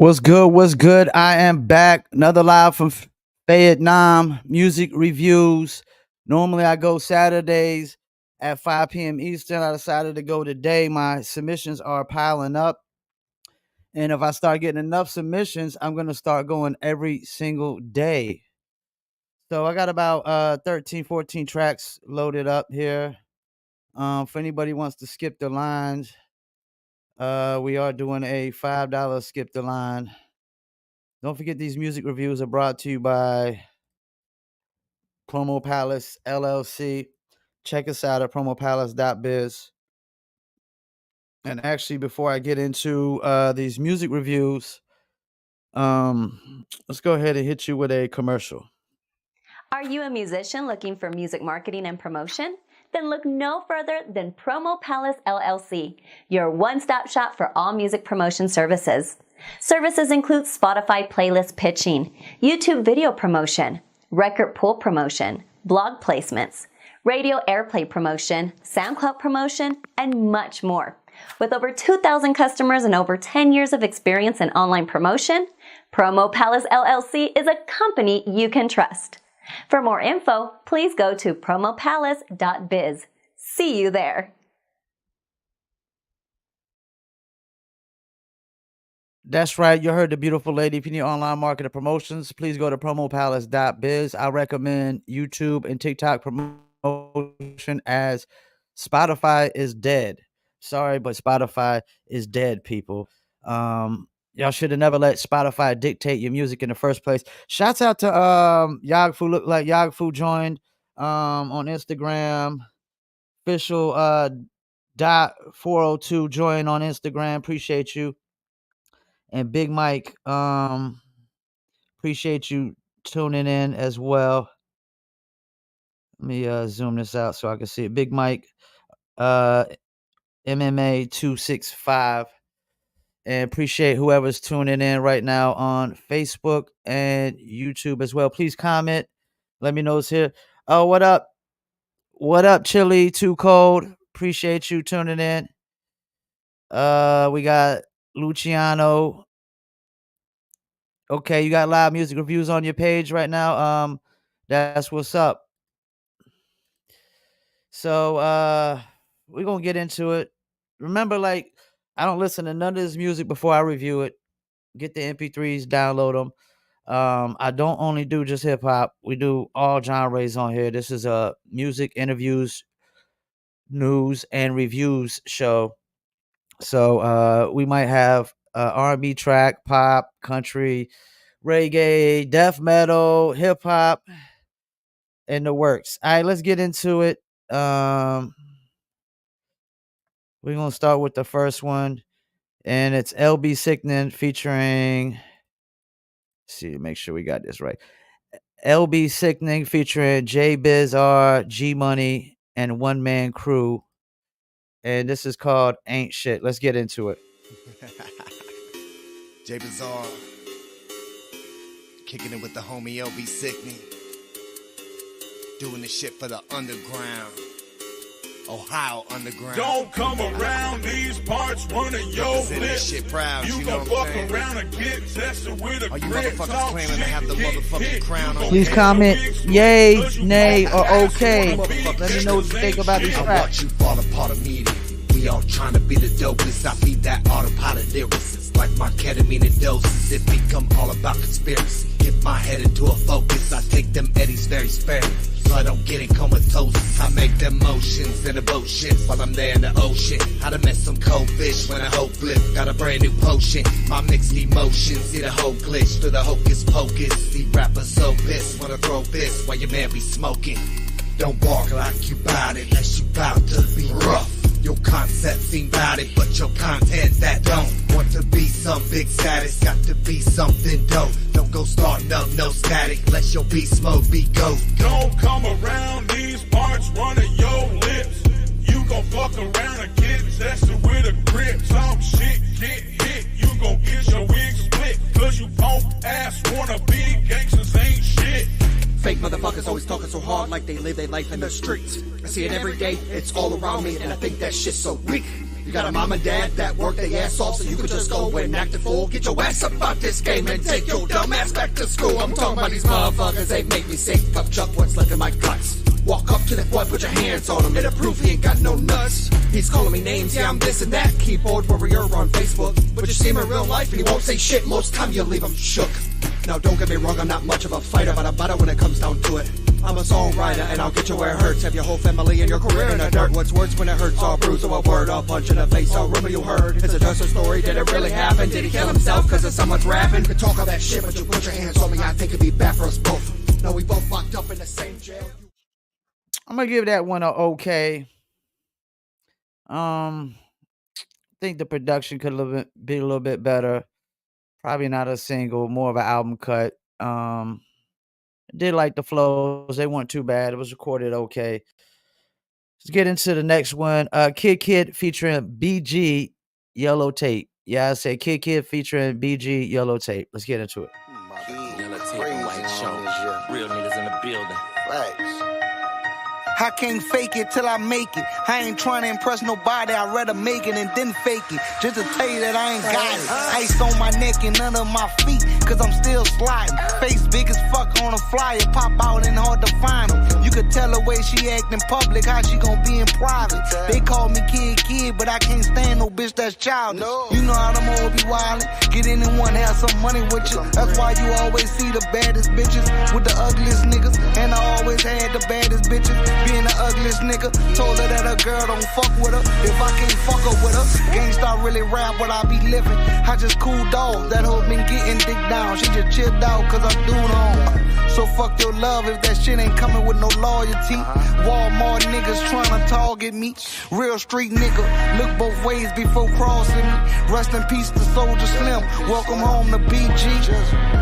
What's good? What's good? I am back. Another live from Fayettenam music reviews. Normally I go Saturdays, at 5 p.m. Eastern. I decided to go today. My submissions are piling up. And if I start getting enough submissions, I'm going to start going every single day. So I got about 13, 14 tracks loaded up here. If anybody wants to skip the lines, we are doing a $5 skip the line. Don't forget these music reviews are brought to you by PromoPalace LLC. Check us out at promopalace.biz. And actually, before I get into these music reviews, let's go ahead and hit you with a commercial. Are you a musician looking for music marketing and promotion? Then look no further than Promo Palace LLC, your one-stop shop for all music promotion services. Services include Spotify playlist pitching, YouTube video promotion, record pool promotion, blog placements, radio airplay promotion, SoundCloud promotion, and much more. With over 2,000 customers and over 10 years of experience in online promotion, Promo Palace LLC is a company you can trust. For more info, please go to promopalace.biz. See you there. That's right. You heard the beautiful lady. If you need online marketing promotions, please go to promopalace.biz. I recommend YouTube and TikTok promotion as Spotify is dead. Sorry, but Spotify is dead, people. Y'all should have never let Spotify dictate your music in the first place. Shouts out to Yagfu. Look like Yagfu joined on Instagram. Official .402 joined on Instagram. Appreciate you. And Big Mike, appreciate you tuning in as well. Let me zoom this out so I can see it. Big Mike, MMA 265. And appreciate whoever's tuning in right now on Facebook and YouTube as well. Please comment. Let me know it's here. Oh, what up? What up, Chili? Too Cold. Appreciate you tuning in. We got Luciano. Okay, you got live music reviews on your page right now. That's what's up. So we're gonna get into it. Remember, like, I don't listen to none of this music before I review it. Get the MP3s, download them. I don't only do just hip hop. We do all genres on here. This is a music, interviews, news, and reviews show. So we might have R&B track, pop, country, reggae, death metal, hip hop, in the works. All right, let's get into it. We're gonna start with the first one, and it's LB Sickening featuring. Let's see, make sure we got this right. LB Sickening featuring J Biz R, G Money, and One Man Crew. And this is called Ain't Shit. Let's get into it. J Bizarre kicking it with the homie LB Sickening, doing the shit for the underground, Ohio underground. Don't come around these parts running your lips. Shit proud, you know gon' fuck around and get tested with a All you grip. motherfuckers claiming to have the motherfucking crown on. Please comment yay, nay, or okay. Let me know what you think about these I tracks. watch you fall apart immediately. We all trying to be the dopest. I feed that autopilot lyricist like my ketamine and doses. It become all about conspiracy. Get my head into a focus. I take them eddies very sparingly, so I don't get in comatose. I make them motions and emotions while I'm there in the ocean. How to mess some cold fish when a whole flip. Got a brand new potion. My mixed emotions, see the whole glitch through the hocus pocus. See rappers so pissed, wanna throw fists while your man be smoking. Don't bark like you bout it, unless you bout to be rough. Your concept seem bout it, but your content that don't. Want to be some big status, got to be something dope. Don't go starting up no static, let your beast mode be go. Don't come around these parts running your lips. You gon' fuck around and get tested with a grip. Some shit get hit, you gon' get your wig split. Cause you punk ass wanna be gangsters ain't shit. Fake motherfuckers always talking so hard like they live their life in the streets. I see it every day, it's all around me, and I think that shit's so weak. You got a mom and dad that work their ass off, so you could just go and act a fool. Get your ass up out this game and take your dumb ass back to school. I'm talking about these motherfuckers, they make me sick. Tough Chuck, what's left in my guts? Walk up to that boy, put your hands on him. It'll prove he ain't got no nuts. He's calling me names, yeah, I'm this and that. Keyboard warrior on Facebook. But you see him in real life and he won't say shit. Most time you'll leave him shook. Now don't get me wrong, I'm not much of a fighter, but I'm better when it comes down to it. I'm a songwriter and I'll get you where it hurts. Have your whole family and your career in the dirt. What's worse when it hurts? All bruise or a word, I'll punch in the face. All rumor you heard. It's just a story. Did it really happen? Did he kill himself cause of someone's rapping? You can talk all that shit, but you put your hands on me. I think it'd be bad for us both. No, we both locked up in the same jail. I'm gonna give that one a okay. I think the production could be a little bit better. Probably not a single, more of an album cut. Did like the flows. They weren't too bad. It was recorded okay. Let's get into the next one. Kid featuring BG, Yellow Tape. Yeah, I say Kid featuring BG, Yellow Tape. Let's get into it. Yellow Tape and White Show. Real niggas in the building. Facts. I can't fake it till I make it. I ain't trying to impress nobody. I'd rather make it and then fake it. Just to tell you that I ain't got it. Ice on my neck and under my feet, cause I'm still sliding. Face big as fuck on a flyer. Pop out and hard to find them. You could tell the way she act in public, how she gon' be in private. They call me kid, but I can't stand no bitch that's childish. You know how them all be wildin'. Get in and one, have some money with you. That's why you always see the baddest bitches with the ugliest niggas. And I always had the baddest bitches. Being the ugliest nigga, told her that a girl don't fuck with her. If I can't fuck her with her, gangsta really rap what I be living. I just cool dog, that hoe been getting dick down. She just chilled out cause I'm doing on. So fuck your love if that shit ain't coming with no loyalty. Walmart niggas tryna target me. Real street nigga, look both ways before crossing me. Rest in peace to Soldier Slim. Welcome home to BG.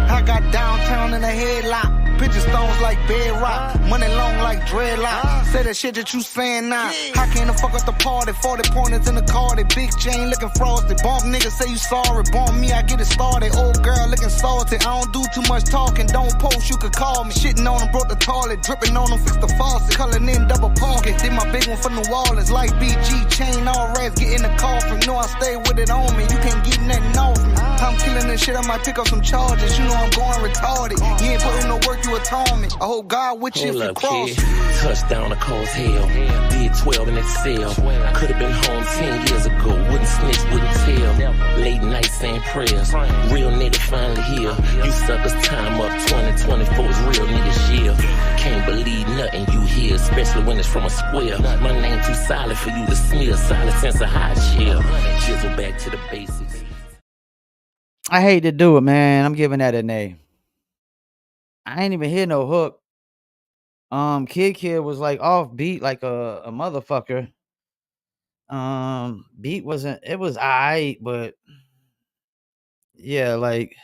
I got downtown in a headlock. Picture stones like bedrock, money long like dreadlock. Say that shit that you saying now. How can the fuck up the party? 40 pointers in the car, they big chain looking frosty. Bump niggas say you sorry, bump me, I get it started. Old girl looking salty. I don't do too much talking, don't post, you could call me. Shitting on them, broke the toilet, dripping on them, fix the faucet. Culling in double parking. Did my big one for New Orleans, like BG chain, all rats get in the coffin. Know I stay with it on me, you can't get nothing off me. I'm killing this shit, I might pick up some charges. You know I'm going retarded. You ain't putting no work, you atonement. I hope God with you if you cross. Touchdown to cold hell. Did 12 in Excel. I could have been home 10 years ago. Wouldn't snitch, wouldn't tell. Late night saying prayers. Real nigga finally here. You suckers time up 2024 is real niggas year. Can't believe nothing you hear, especially when it's from a square. My name too solid for you to smear. Solid sense of high chill. Chisel back to the basics. I hate to do it, man. I'm giving that an A. I ain't even hear no hook. Kid was like off beat like a motherfucker. Beat wasn't, it was alright, but yeah, like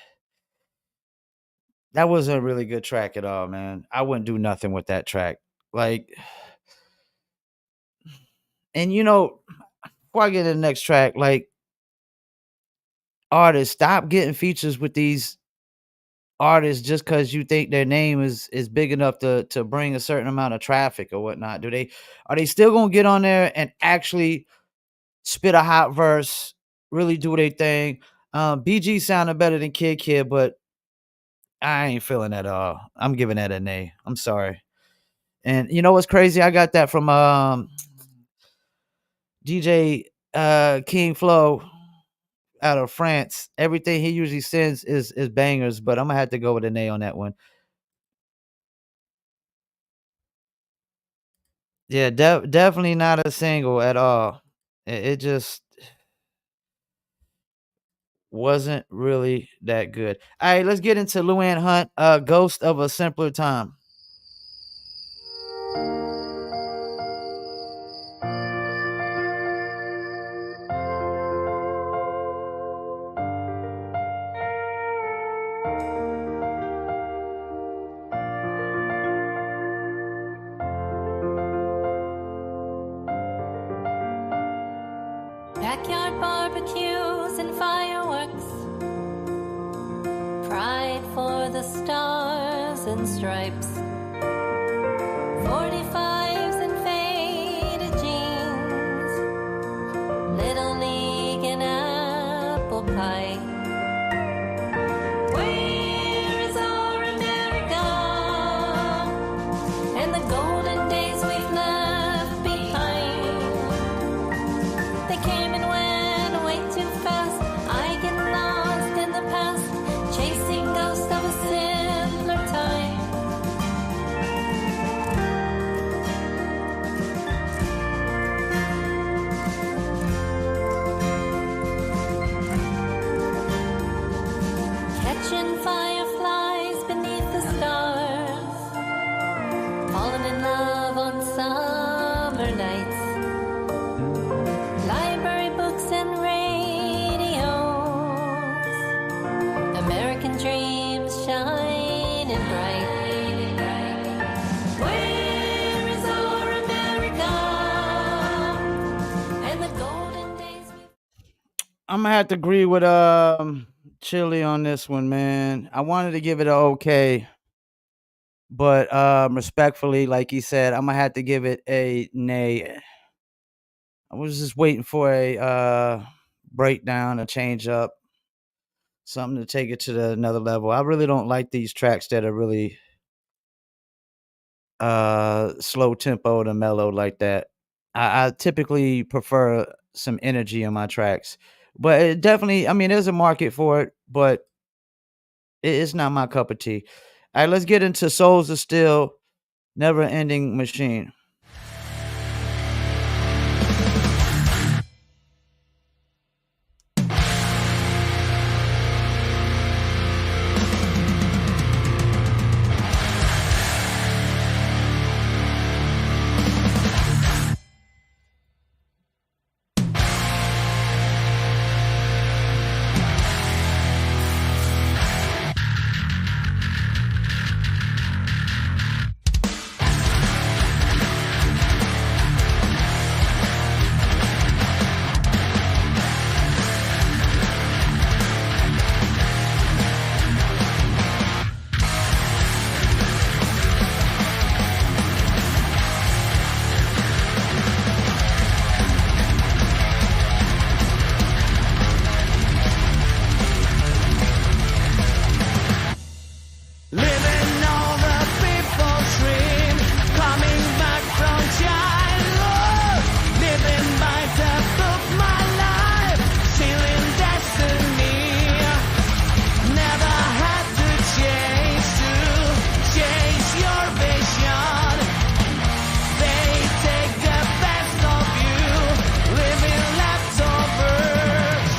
that wasn't a really good track at all, man. I wouldn't do nothing with that track. Like, and you know, before I get to the next track, like artists, stop getting features with these artists just because you think their name is big enough to bring a certain amount of traffic or whatnot. Are they still gonna get on there and actually spit a hot verse, really do their thing? BG sounded better than Kid, but I ain't feeling that at all. I'm giving that an A. I'm sorry. And you know what's crazy? I got that from DJ King Flow out of France. Everything he usually sends is bangers, but I'm gonna have to go with an A on that one. Yeah, definitely not a single at all. It just wasn't really that good. All right, let's get into Luann Hunt, Ghost of a Simpler Time. Backyard barbecues and fireworks, pride for the stars and stripes, 45s and faded jeans, Little League and apple pie. Where is our America and the golden days I'm gonna have to agree with Chili on this one, man. I wanted to give it a okay, but respectfully, like he said, I'm gonna have to give it a nay. I was just waiting for a breakdown, a change up, something to take it to another level. I really don't like these tracks that are really slow tempo and mellow like that. I typically prefer some energy in my tracks. But it definitely, I mean, there's a market for it, but it's not my cup of tea. All right, let's get into Souls of Steel, Never Ending Machine. Living all the people's dream, coming back from childhood, living by the book my life, sealing destiny. Never had to chase your vision. They take the best of you, living leftovers.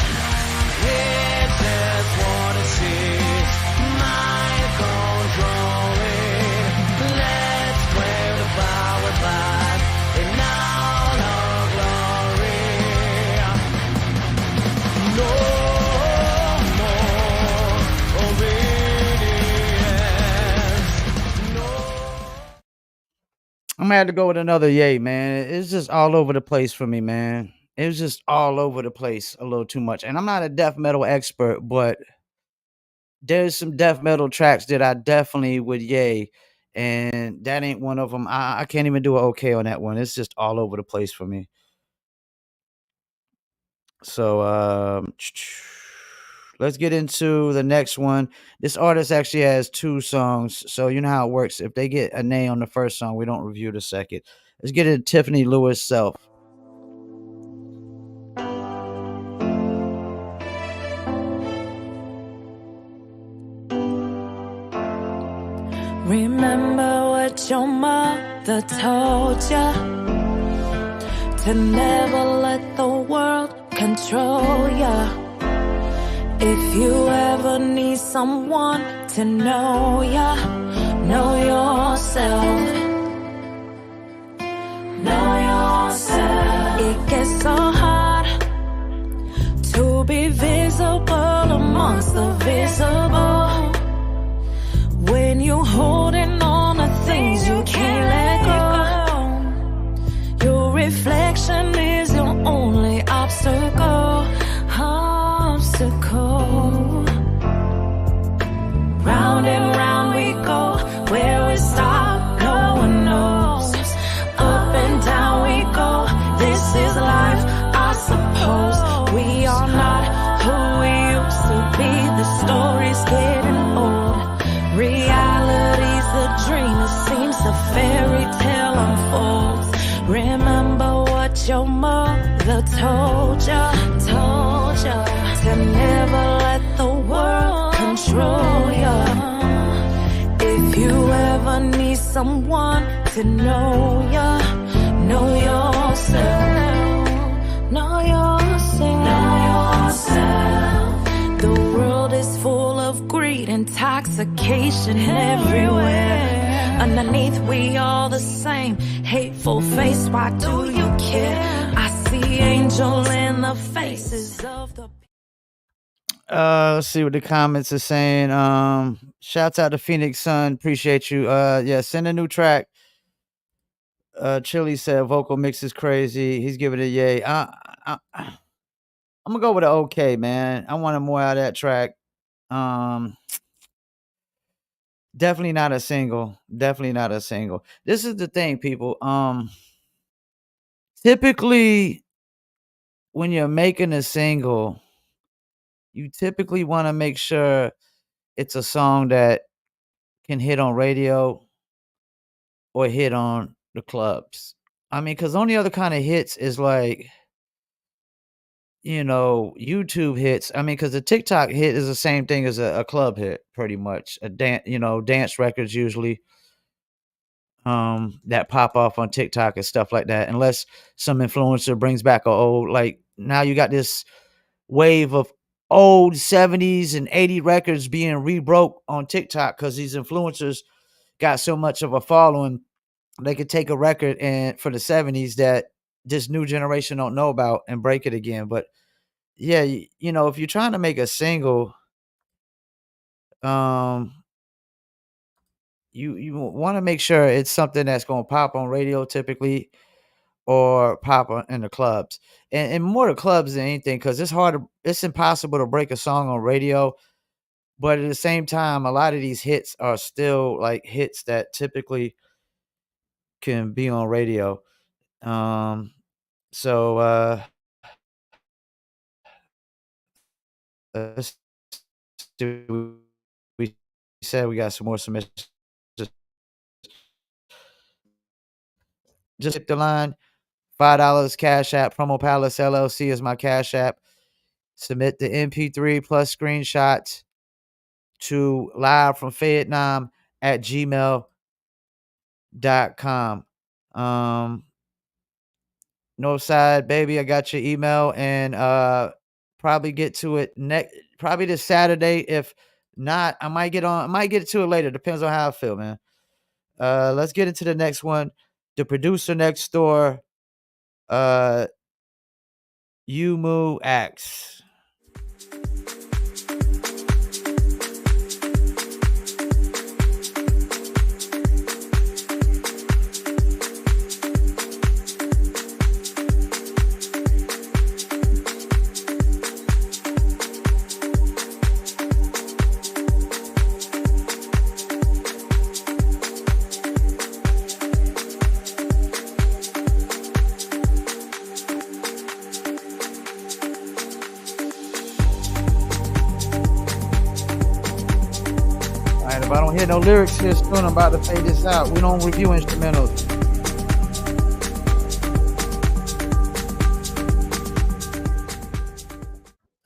They just wanna see mind controlling. Let's claim the power back in all our glory. No more obedience. No. I'm gonna have to go with another yay, man. It's just all over the place for me, man. It was just all over the place a little too much. And I'm not a death metal expert, but there's some death metal tracks that I definitely would yay, and that ain't one of them. I can't even do an okay on that one. It's just all over the place for me. So let's get into the next one. This artist actually has 2 songs, so you know how it works. If they get a nay on the first song, we don't review the second. Let's get into Tiffany Lewis Self. Remember what your mother told ya, to never let the world control ya. If you ever need someone to know ya, know yourself. Know yourself. It gets so hard to be visible amongst the visible, when you're holding on to things you can't let go. Your reflection is your only obstacle. Round and round we go, where we stop, no one knows. Up and down we go, this is life, I suppose. We are not who we used to be, the story's getting old. Reality's a dream, it seems a fairy tale unfolds. Remember what your mother told ya, to never let the world control ya. If you ever need someone to know ya, know yourself. Know yourself. Know yourself. The world is full of greed, intoxication everywhere. Underneath we all the same, hateful face, why do you care? I see angel in the faces of the. Let's see what the comments are saying. Shouts out to Phoenix Sun, appreciate you. Yeah, send a new track. Chili said vocal mix is crazy. He's giving it a yay. I'm gonna go with an okay, man. I wanted more out of that track. Um, Definitely not a single. Definitely not a single. This is the thing, people. Typically, when you're making a single, you typically want to make sure it's a song that can hit on radio or hit on the clubs. I mean, because only other kind of hits is like, YouTube hits. I mean, because the TikTok hit is the same thing as a club hit, pretty much. Dance records usually that pop off on TikTok and stuff like that. Unless some influencer brings back a old, like now you got this wave of old 70s and 80 records being rebroke on TikTok because these influencers got so much of a following. They could take a record and for the 70s that this new generation don't know about and break it again. But yeah, if you're trying to make a single, um, you want to make sure it's something that's going to pop on radio typically or pop in the clubs, and more the clubs than anything, because it's impossible to break a song on radio. But at the same time, a lot of these hits are still like hits that typically can be on radio. Um, so let's do. We said we got some more submissions. Just hit the line. $5 Cash App. Promo Palace LLC is my Cash App. Submit the MP3 plus screenshots to livefromfayettenam at gmail.com. Northside, baby, I got your email and probably get to it probably this Saturday. If not, I might get to it later. Depends on how I feel, man. Let's get into the next one. The producer next door, Umu X. If I don't hear no lyrics here soon, I'm about to fade this out. We don't review instrumentals.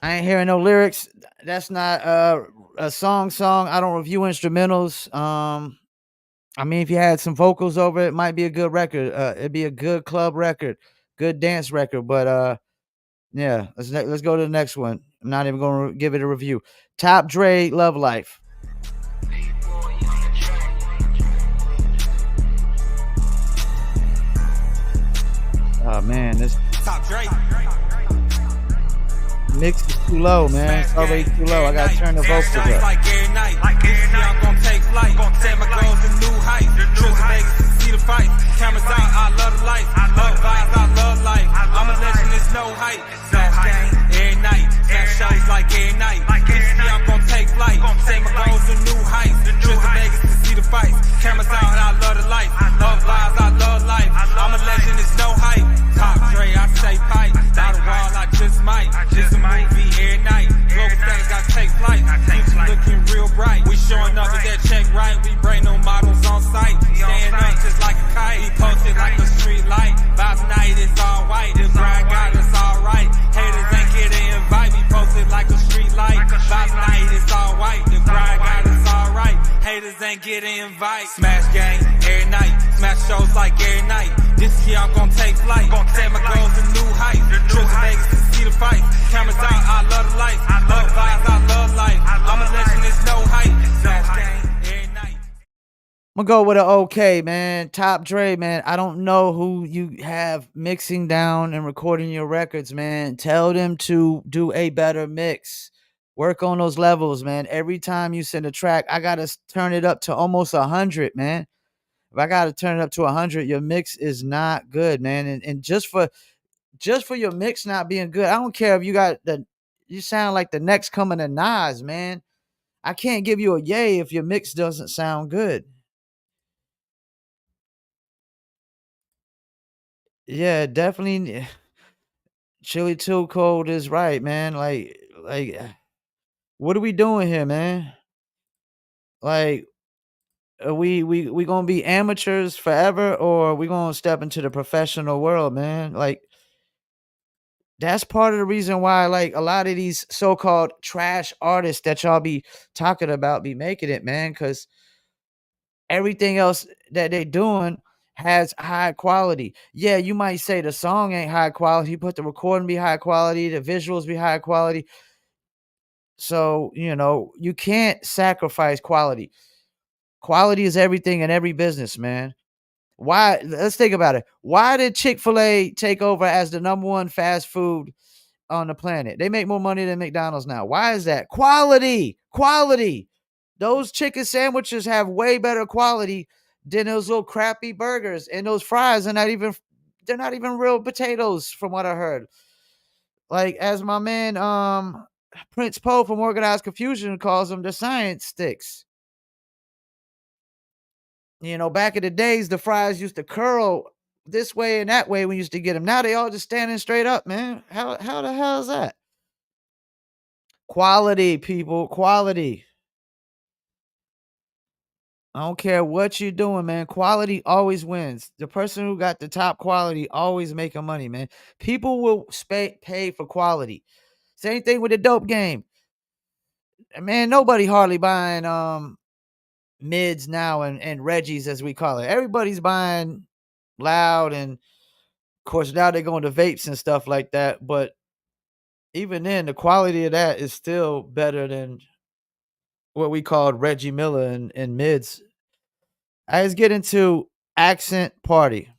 I ain't hearing no lyrics. That's not a song. I don't review instrumentals. I mean, if you had some vocals over it, might be a good record. It'd be a good club record, good dance record. But yeah, let's go to the next one. I'm not even going to give it a review. Top Dre, Love Life. Oh man, this Top Dre. mix is too low, man. It's already too low. I gotta turn the vocals up. Like every night. I'm gonna take flight. Set my goals to new heights. Trips to Vegas to see the fight. Cameras out, I love the life. Love vibes, I love life. I'm a legend, there's no hype. Flash game every night. Flash shows like every night. I'm gonna take flight. Set my goals to new heights. Trips to Vegas to see the fights. Cameras out, I love the life. Love vibes, I love life. I'm a legend, there's no hype. Top Dre, I say pipe. Down the wall, I just might. Just a movie every night. Global things, I take flight. Future looking real bright. We showing up with that check right. We bring no models on site. Stand up just like a kite. We posted like a street light. Vibes night is all white. The grind got us all right. Haters ain't here to invite. We posted like a street light. Vibes night is all white. The grind got us all right. Haters ain't getting invite. Smash gang every night. Smash shows like every night. This year I'm gonna take flight. Set my goals to new heights. Trips to Vegas to see the fight. Cameras out, I love the life. Love vibes, I love life. I'm a legend, there's no hype. Smash gang every night. I'm gonna go with an okay, man. Top Dre, man. I don't know who you have mixing down and recording your records, man. Tell them to do a better mix. Work on those levels, man. Every time you send a track, I gotta turn it up to almost 100, man. If I gotta turn it up to 100, your mix is not good, man. And just for just for your mix not being good. I don't care if you sound like the next coming of Nas, man. I can't give you a yay if your mix doesn't sound good. Yeah, definitely. Chili Too Cold is right, man. What are we doing here, man? Like, are we gonna be amateurs forever, or are we gonna step into the professional world, man? Like, that's part of the reason why, like, a lot of these so-called trash artists that y'all be talking about be making it, man, because everything else that they doing has high quality. Yeah, you might say the song ain't high quality, but the recording be high quality, the visuals be high quality. So, you can't sacrifice quality. Quality is everything in every business, man. Why? Let's think about it. Why did Chick-fil-A take over as the number one fast food on the planet? They make more money than McDonald's now. Why is that? Quality. Quality. Those chicken sandwiches have way better quality than those little crappy burgers, and those fries are not even real potatoes from what I heard. Like, as my man Prince Poe from Organized Confusion calls them, the science sticks. Back in the days, the fries used to curl this way and that way when you used to get them. Now they all just standing straight up, man. How the hell is that? Quality, people, quality. I don't care what you're doing, man. Quality always wins. The person who got the top quality always making money, man. People will pay for quality. Same thing with the dope game. Man, nobody hardly buying mids now and Reggie's, as we call it. Everybody's buying loud, and of course now they're going to vapes and stuff like that. But even then, the quality of that is still better than what we called Reggie Miller and mids. Let's get into Accent Party.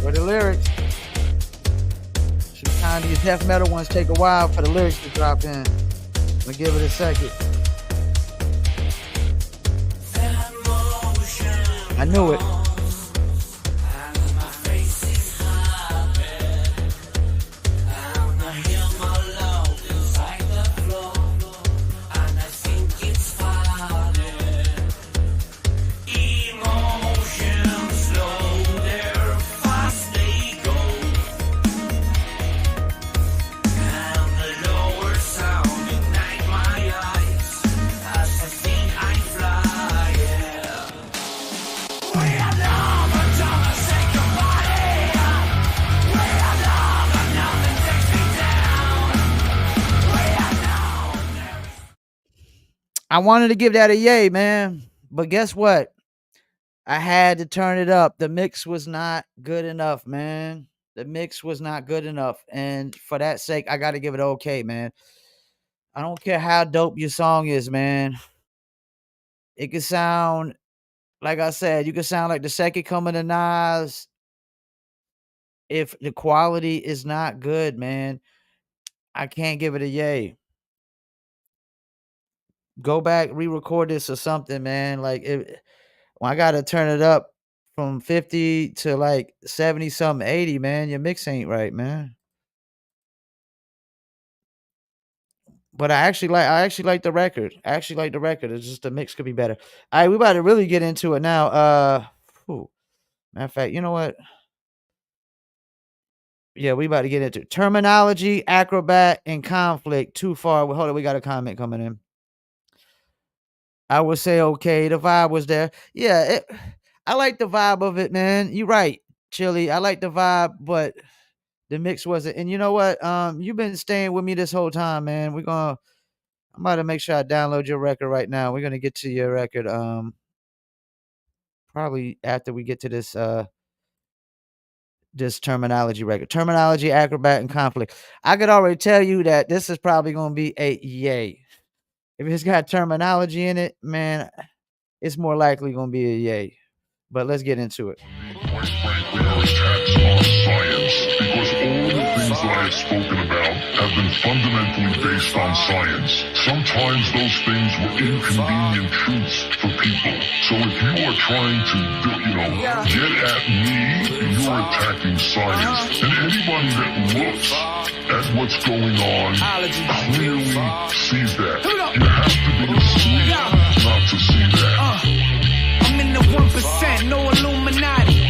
For the lyrics, sometimes these death metal ones take a while for the lyrics to drop in. I'm gonna give it a second. I knew it. I wanted to give that a yay, man. But guess what? I had to turn it up. The mix was not good enough, man. The mix was not good enough. And for that sake, I got to give it okay, man. I don't care how dope your song is, man. It could sound, like I said, you could sound like the second coming of Nas. If the quality is not good, man, I can't give it a yay. Go back, re-record this or something, man. Like, when I gotta turn it up from 50 to like 70 something, 80, man, your mix ain't right, man. But I actually like the record. I actually like the record. It's just the mix could be better. All right, we about to really get into it now. Whew, Matter of fact, you know what? Yeah, we about to get into terminology, acrobat, and conflict. Too far. Hold on, we got a comment coming in. I would say okay. The vibe was there. Yeah, I like the vibe of it, man. You're right, Chili. I like the vibe, but the mix wasn't. And you know what? You've been staying with me this whole time, man. I'm about to make sure I download your record right now. We're gonna get to your record. Probably after we get to this terminology record. Terminology, acrobat, and conflict. I could already tell you that this is probably gonna be a yay. If it's got terminology in it, man, it's more likely gonna be a yay. But let's get into it. Quite frankly, are attacks on science, because all the things that I have spoken about have been fundamentally based on science. Sometimes those things were inconvenient truths for people. So if you are trying to, get at me, you're attacking science. And anybody that looks at what's going on clearly sees that. You have to be asleep not to see that. I'm in the 1%, no Illuminati.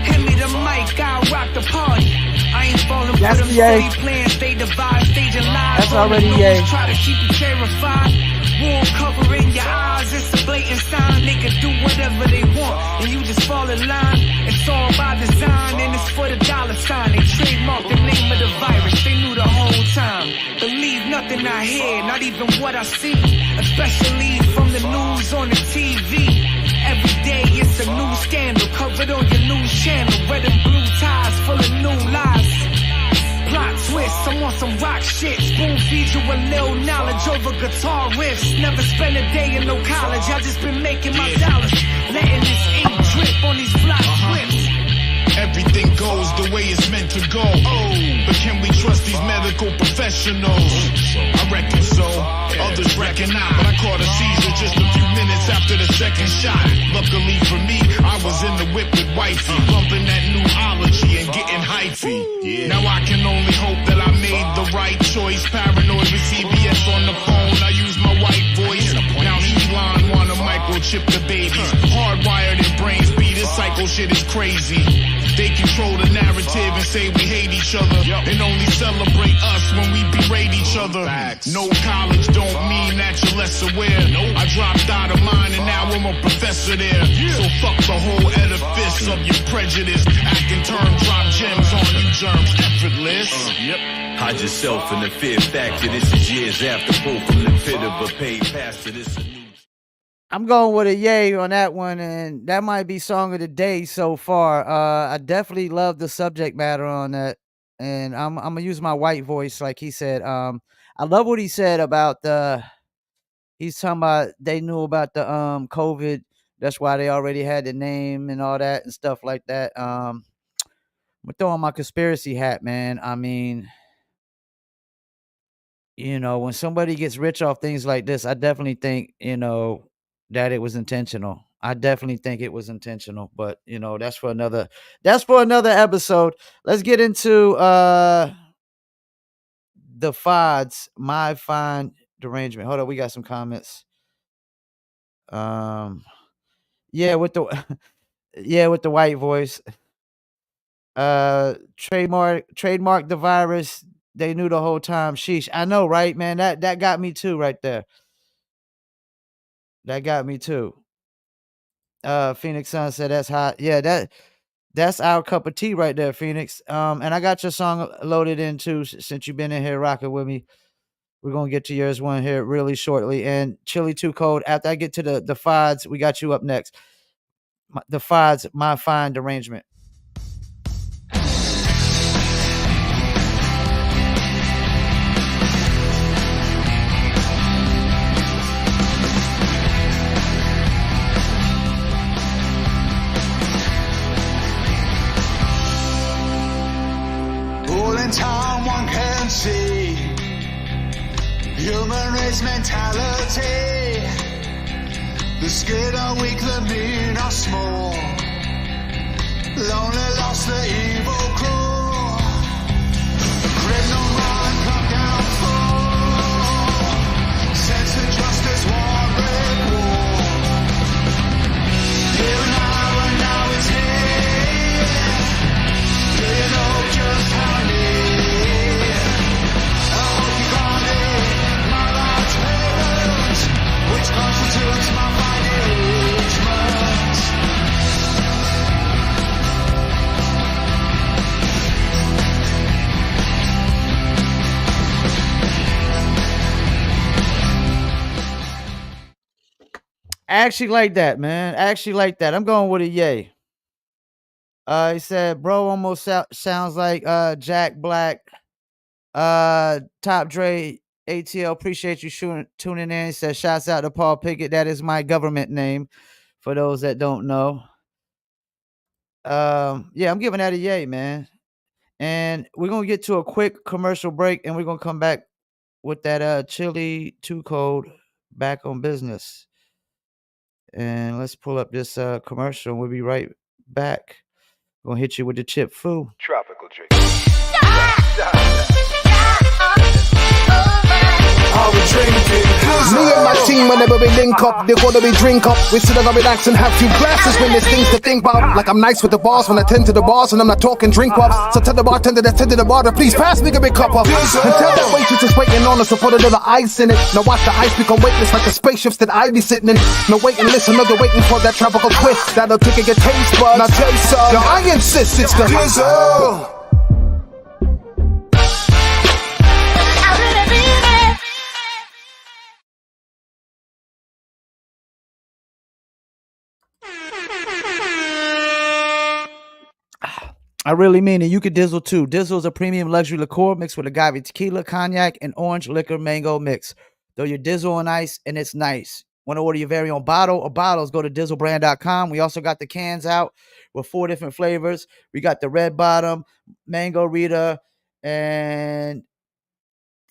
Hand me the mic, I'll rock the party. I ain't falling for them silly plans, they divide, stage and live. That's already yay. Try to keep you terrified. Wool covering your eyes, it's a blatant sign. They can do whatever they want, and you just fall in line. It's all by design, and it's for the dollar sign. They trademarked the name of the virus, they knew the whole time. Believe nothing I hear, not even what I see. Especially from the news on the TV. Every day it's a new scandal, covered on your news channel. Red and blue ties full of new lies. Plot twist, I'm on some rock shit. Spoon feed you a little knowledge over guitar riffs. Never spent a day in no college, I just been making my dollars. Letting this ink drip on these fly scripts. Everything goes the way it's meant to go. But can we trust these medical professionals? I reckon so. Others reckon not. But I caught a seizure just a few minutes after the second shot. Luckily for me, I was in the whip with wifey, bumping that newology and getting hyphy. Now I can only hope that I made the right choice. Paranoid with CBS on the phone, I use my white voice. Now Elon wanna microchip the babies. Hardwired in brains, this psycho shit is crazy. They control the narrative and say we hate each other, and only celebrate us when we berate each other. No college don't mean that you're less aware. I dropped out of mine and now I'm a professor there. So fuck the whole edifice of your prejudice. I can drop gems on you germs, effortless. Hide yourself in the fear factor. This is years after, pull from the pit of a paid pastor. This a new. I'm going with a yay on that one, and that might be song of the day so far. I definitely love the subject matter on that, and I'm gonna use my white voice, like he said. I love what he said about he's talking about they knew about the COVID. That's why they already had the name and all that and stuff like that. I'm throwing my conspiracy hat, man. I mean, when somebody gets rich off things like this, I definitely think, that it was intentional. I definitely think it was intentional, but that's for another episode. Let's get into the FODs, my fine derangement. Hold on, we got some comments. With the with the white voice. Trademark the virus. They knew the whole time. Sheesh. I know, right, man? That got me too right there. That got me too. Phoenix Sun said that's hot. Yeah, that's our cup of tea right there, Phoenix. And I got your song loaded in too, since you've been in here rocking with me. We're gonna get to yours one here really shortly. And Chili Too Cold. After I get to the FODs, we got you up next. The FODs, my fine derangement. Time one can see human race mentality. The scared are weak, the mean are small. Lonely lost the evil crew. Grim no man come down full. Sense of justice, war, break war. Here and now is here. actually like that, man. Actually like that. I'm going with a yay. He said, bro, almost sounds like Jack Black. Top Dre, ATL, appreciate you tuning in. He says, shouts out to Paul Pickett. That is my government name for those that don't know. Yeah, I'm giving that a yay, man. And we're going to get to a quick commercial break, and we're going to come back with that Chili 2 Code back on business. And let's pull up this commercial, and we'll be right back. Gonna hit you with the chip foo. Tropical drink. Me and my team, whenever we link up, they're gonna be drink up. We sit down and relax and have few glasses when there's things to think about. Like I'm nice with the boss when I tend to the boss, and I'm not talking drink ups. So tell the bartender that's tending the bar to please pass me a big cup up. And tell that waitress is waiting on us to put a little ice in it. Now watch the ice become weightless like the spaceships that I be sitting in. No wait and listen, no, they're waiting for that tropical twist that'll tickle your taste buds. Now taste some. Yo, I insist it's the Drizzle. I really mean it. You could dizzle too. Dizzle is a premium luxury liqueur mixed with agave tequila, cognac, and orange liquor mango mix. Throw your dizzle on ice, and it's nice. Want to order your very own bottle or bottles, go to dizzlebrand.com. We also got the cans out with 4 different flavors. We got the red bottom, mango Rita, and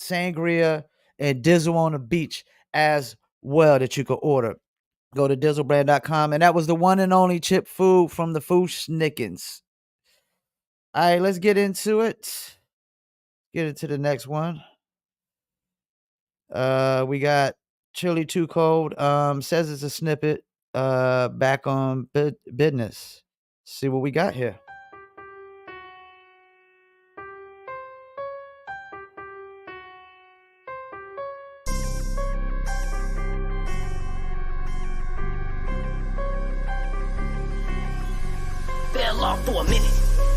sangria, and dizzle on the beach as well that you could order. Go to dizzlebrand.com. And that was the one and only chip food from the Food Snickens. All right, let's get into it. Get into the next one. We got Chili 2 Code. Says it's a snippet. Back on business. See what we got here. Fell off for a minute.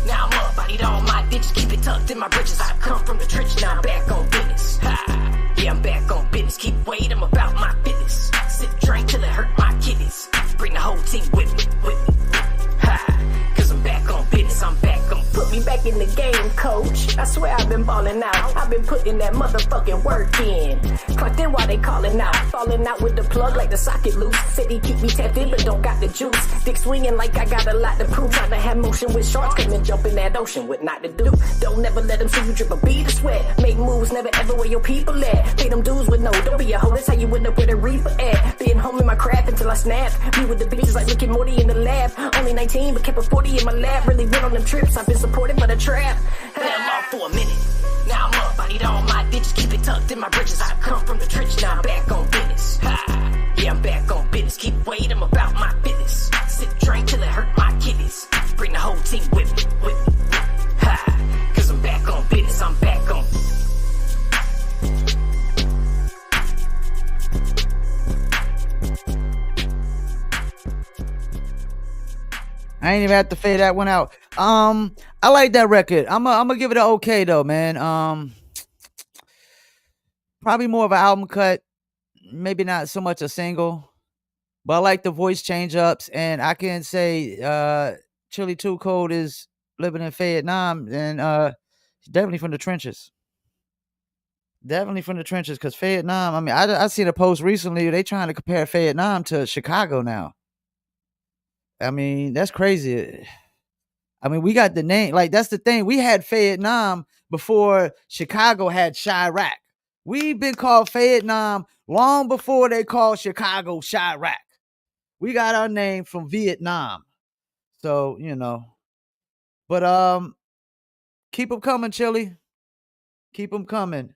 Now I'm up, I need all my ditches, keep it tucked in my britches. I come from the trenches, now I'm back on business. Ha, yeah, I'm back on business. Keep waiting, I'm about my business. Sip, drink till it hurt my kidneys. Bring the whole team with me. Ha, cause I'm back on business, I'm back on. Put me back in the game, coach. I swear I've been balling out. I've been putting that motherfucking work in. Clocked in while they calling out. Falling out with the plug like the socket loose. Said he keep me tapped in but don't got the juice. Dick swinging like I got a lot to prove. Trying to have motion with sharks, come and jump in that ocean. What not to do. Don't never let them see you drip a bead of sweat. Make moves, never ever where your people at. Pay them dues with no, don't be a hoe. That's how you end up with a reaper at. Being home in my craft until I snap. Me with the bitches like Rick and Morty in the lab. Only 19 but kept a 40 in my lab. Really went on them trips. I've been supported by the trap. Fell off for a minute. Now I'm up, I need all my ditches, keep it tucked in my britches. I come from the trenches, now I'm back on business. Ha, yeah, I'm back on business. Keep waiting, I'm about my business. Sip, drink till it hurt my kidneys. Bring the whole team with me. Ha, cause I'm back on business, I'm back on. I ain't even have to fade that one out. I like that record. I'm gonna give it an okay though, man. Probably more of an album cut, maybe not so much a single. But I like the voice change ups, and I can say Chili 2 Code is living in Fayettenam, and he's definitely from the trenches. Definitely from the trenches, because Fayettenam, I mean, I seen a post recently, they trying to compare Fayettenam to Chicago now. I mean, that's crazy. I mean, we got the name. Like, that's the thing. We had Fayettenam before Chicago had Chirac. We've been called Fayettenam long before they called Chicago Chirac. We got our name from Vietnam. So, you know. But keep them coming, Chili. Keep them coming.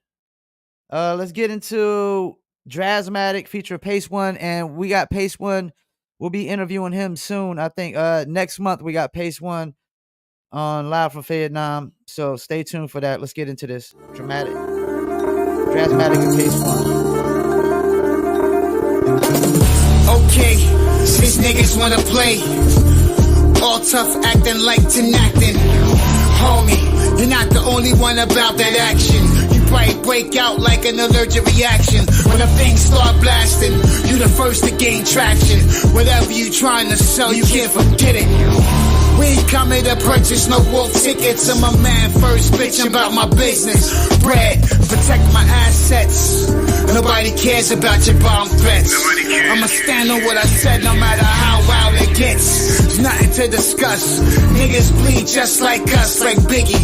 Let's get into Drasmatic featuring Pace One. And we got Pace One. We'll be interviewing him soon. I think next month we got Pace One on Live from Fayettenam. So stay tuned for that. Let's get into this. Drasmatic and Pace One. Okay, since niggas wanna play, all tough acting like tenactin'. Homie, you're not the only one about that action. You might break out like an allergic reaction. When the things start blasting, you the first to gain traction. Whatever you trying to sell, you can't forget it. We ain't coming to purchase no wolf tickets. I'm a man first, bitch, I'm about my business. Bread, protect my assets. Nobody cares about your bomb threats. I'ma stand on what I said no matter how wild it gets. There's nothing to discuss. Niggas bleed just like us, like Biggie.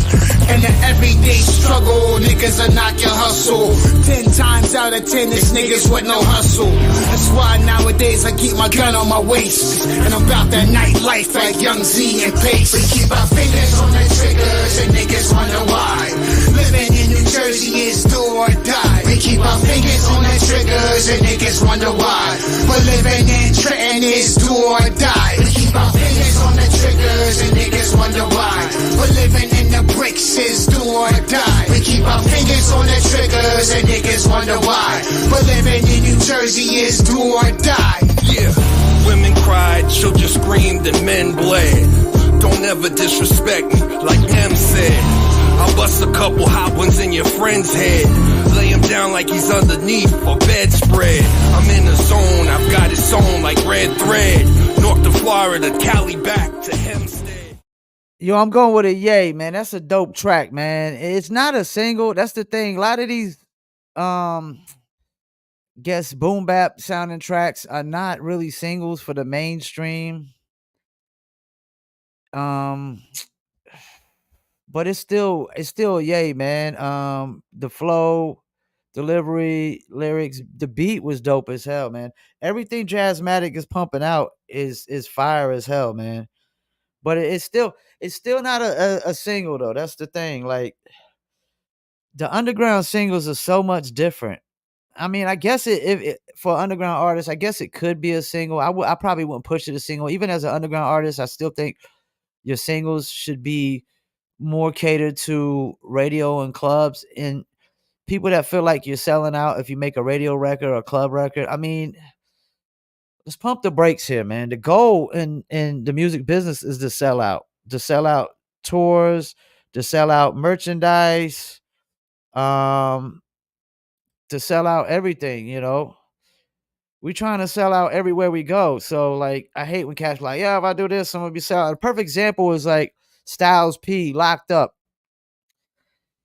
And the everyday struggle, niggas are knock your hustle. 10 times out of 10, it's niggas with no hustle. That's why nowadays I keep my gun on my waist. And I'm about that nightlife like Young Z and Pace. We keep our fingers on the triggers and niggas wonder why. Living in New Jersey is do or die. We keep our fingers on the triggers and niggas wonder why. But living in Trenton is do or die. We keep our fingers on the triggers and niggas wonder why. But living in the bricks is do or die. We keep our fingers on the triggers and niggas wonder why. But living in New Jersey is do or die. Yeah, women cried, children screamed, and men bled. Don't ever disrespect me, like Em said. I'll bust a couple hot ones in your friend's head. Lay him down like he's underneath a bedspread. I'm in the zone, I've got it sewn like red thread. North to Florida, Cali back to Hempstead. Yo, I'm going with a yay, man. That's a dope track, man. It's not a single. That's the thing. A lot of these guess boom bap sounding tracks are not really singles for the mainstream. But it's still a yay, man. The flow, delivery, lyrics, the beat was dope as hell, man. Everything Jazzmatic is pumping out is fire as hell, man. But it's still not a single though. That's the thing. Like the underground singles are so much different. I mean, I guess if for underground artists, I guess it could be a single. I probably wouldn't push it a single. Even as an underground artist, I still think your singles should be more catered to radio and clubs and people that feel like you're selling out if you make a radio record or a club record. I mean, let's pump the brakes here, man. The goal in the music business is to sell out tours, to sell out merchandise, to sell out everything, you know. We trying to sell out everywhere we go. So like, I hate when cats like, yeah, if I do this, I'm gonna be selling. A perfect example is like Styles P, Locked Up.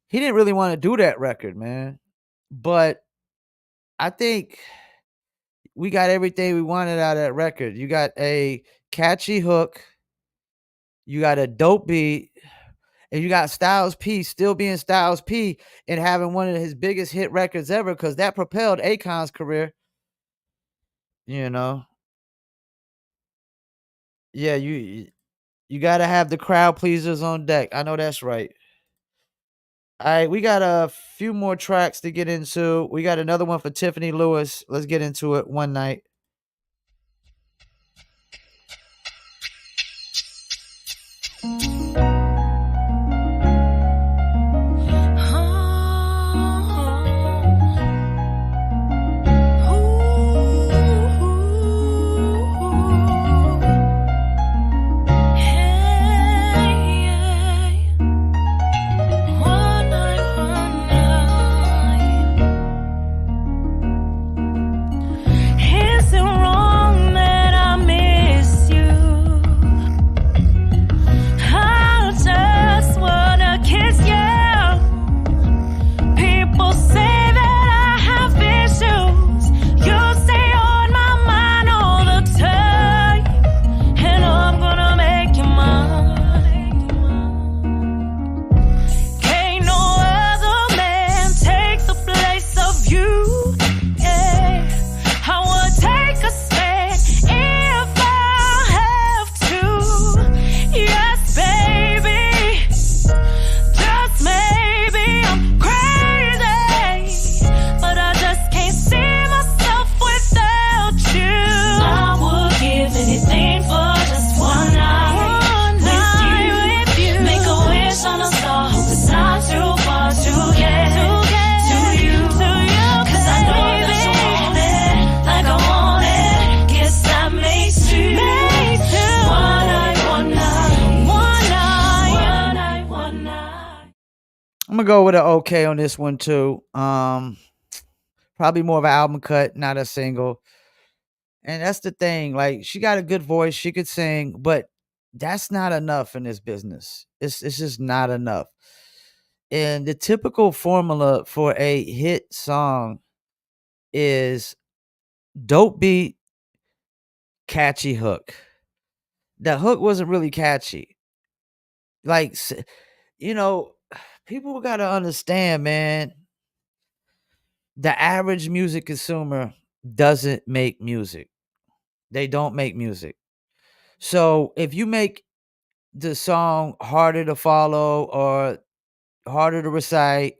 He didn't really want to do that record, man. But I think we got everything we wanted out of that record. You got a catchy hook, you got a dope beat, and you got Styles P still being Styles P and having one of his biggest hit records ever, because that propelled Akon's career. You know, yeah, you got to have the crowd pleasers on deck. I know that's right. All right, we got a few more tracks to get into. We got another one for Tiffany Lewis. Let's get into it. One Night. His I'm gonna go with an okay on this one too. Probably more of an album cut, not a single. And that's the thing. Like, she got a good voice, she could sing, but that's not enough in this business. It's just not enough. And the typical formula for a hit song is dope beat, catchy hook. The hook wasn't really catchy. Like, you know, people got to understand, man. The average music consumer doesn't make music. They don't make music. So if you make the song harder to follow or harder to recite,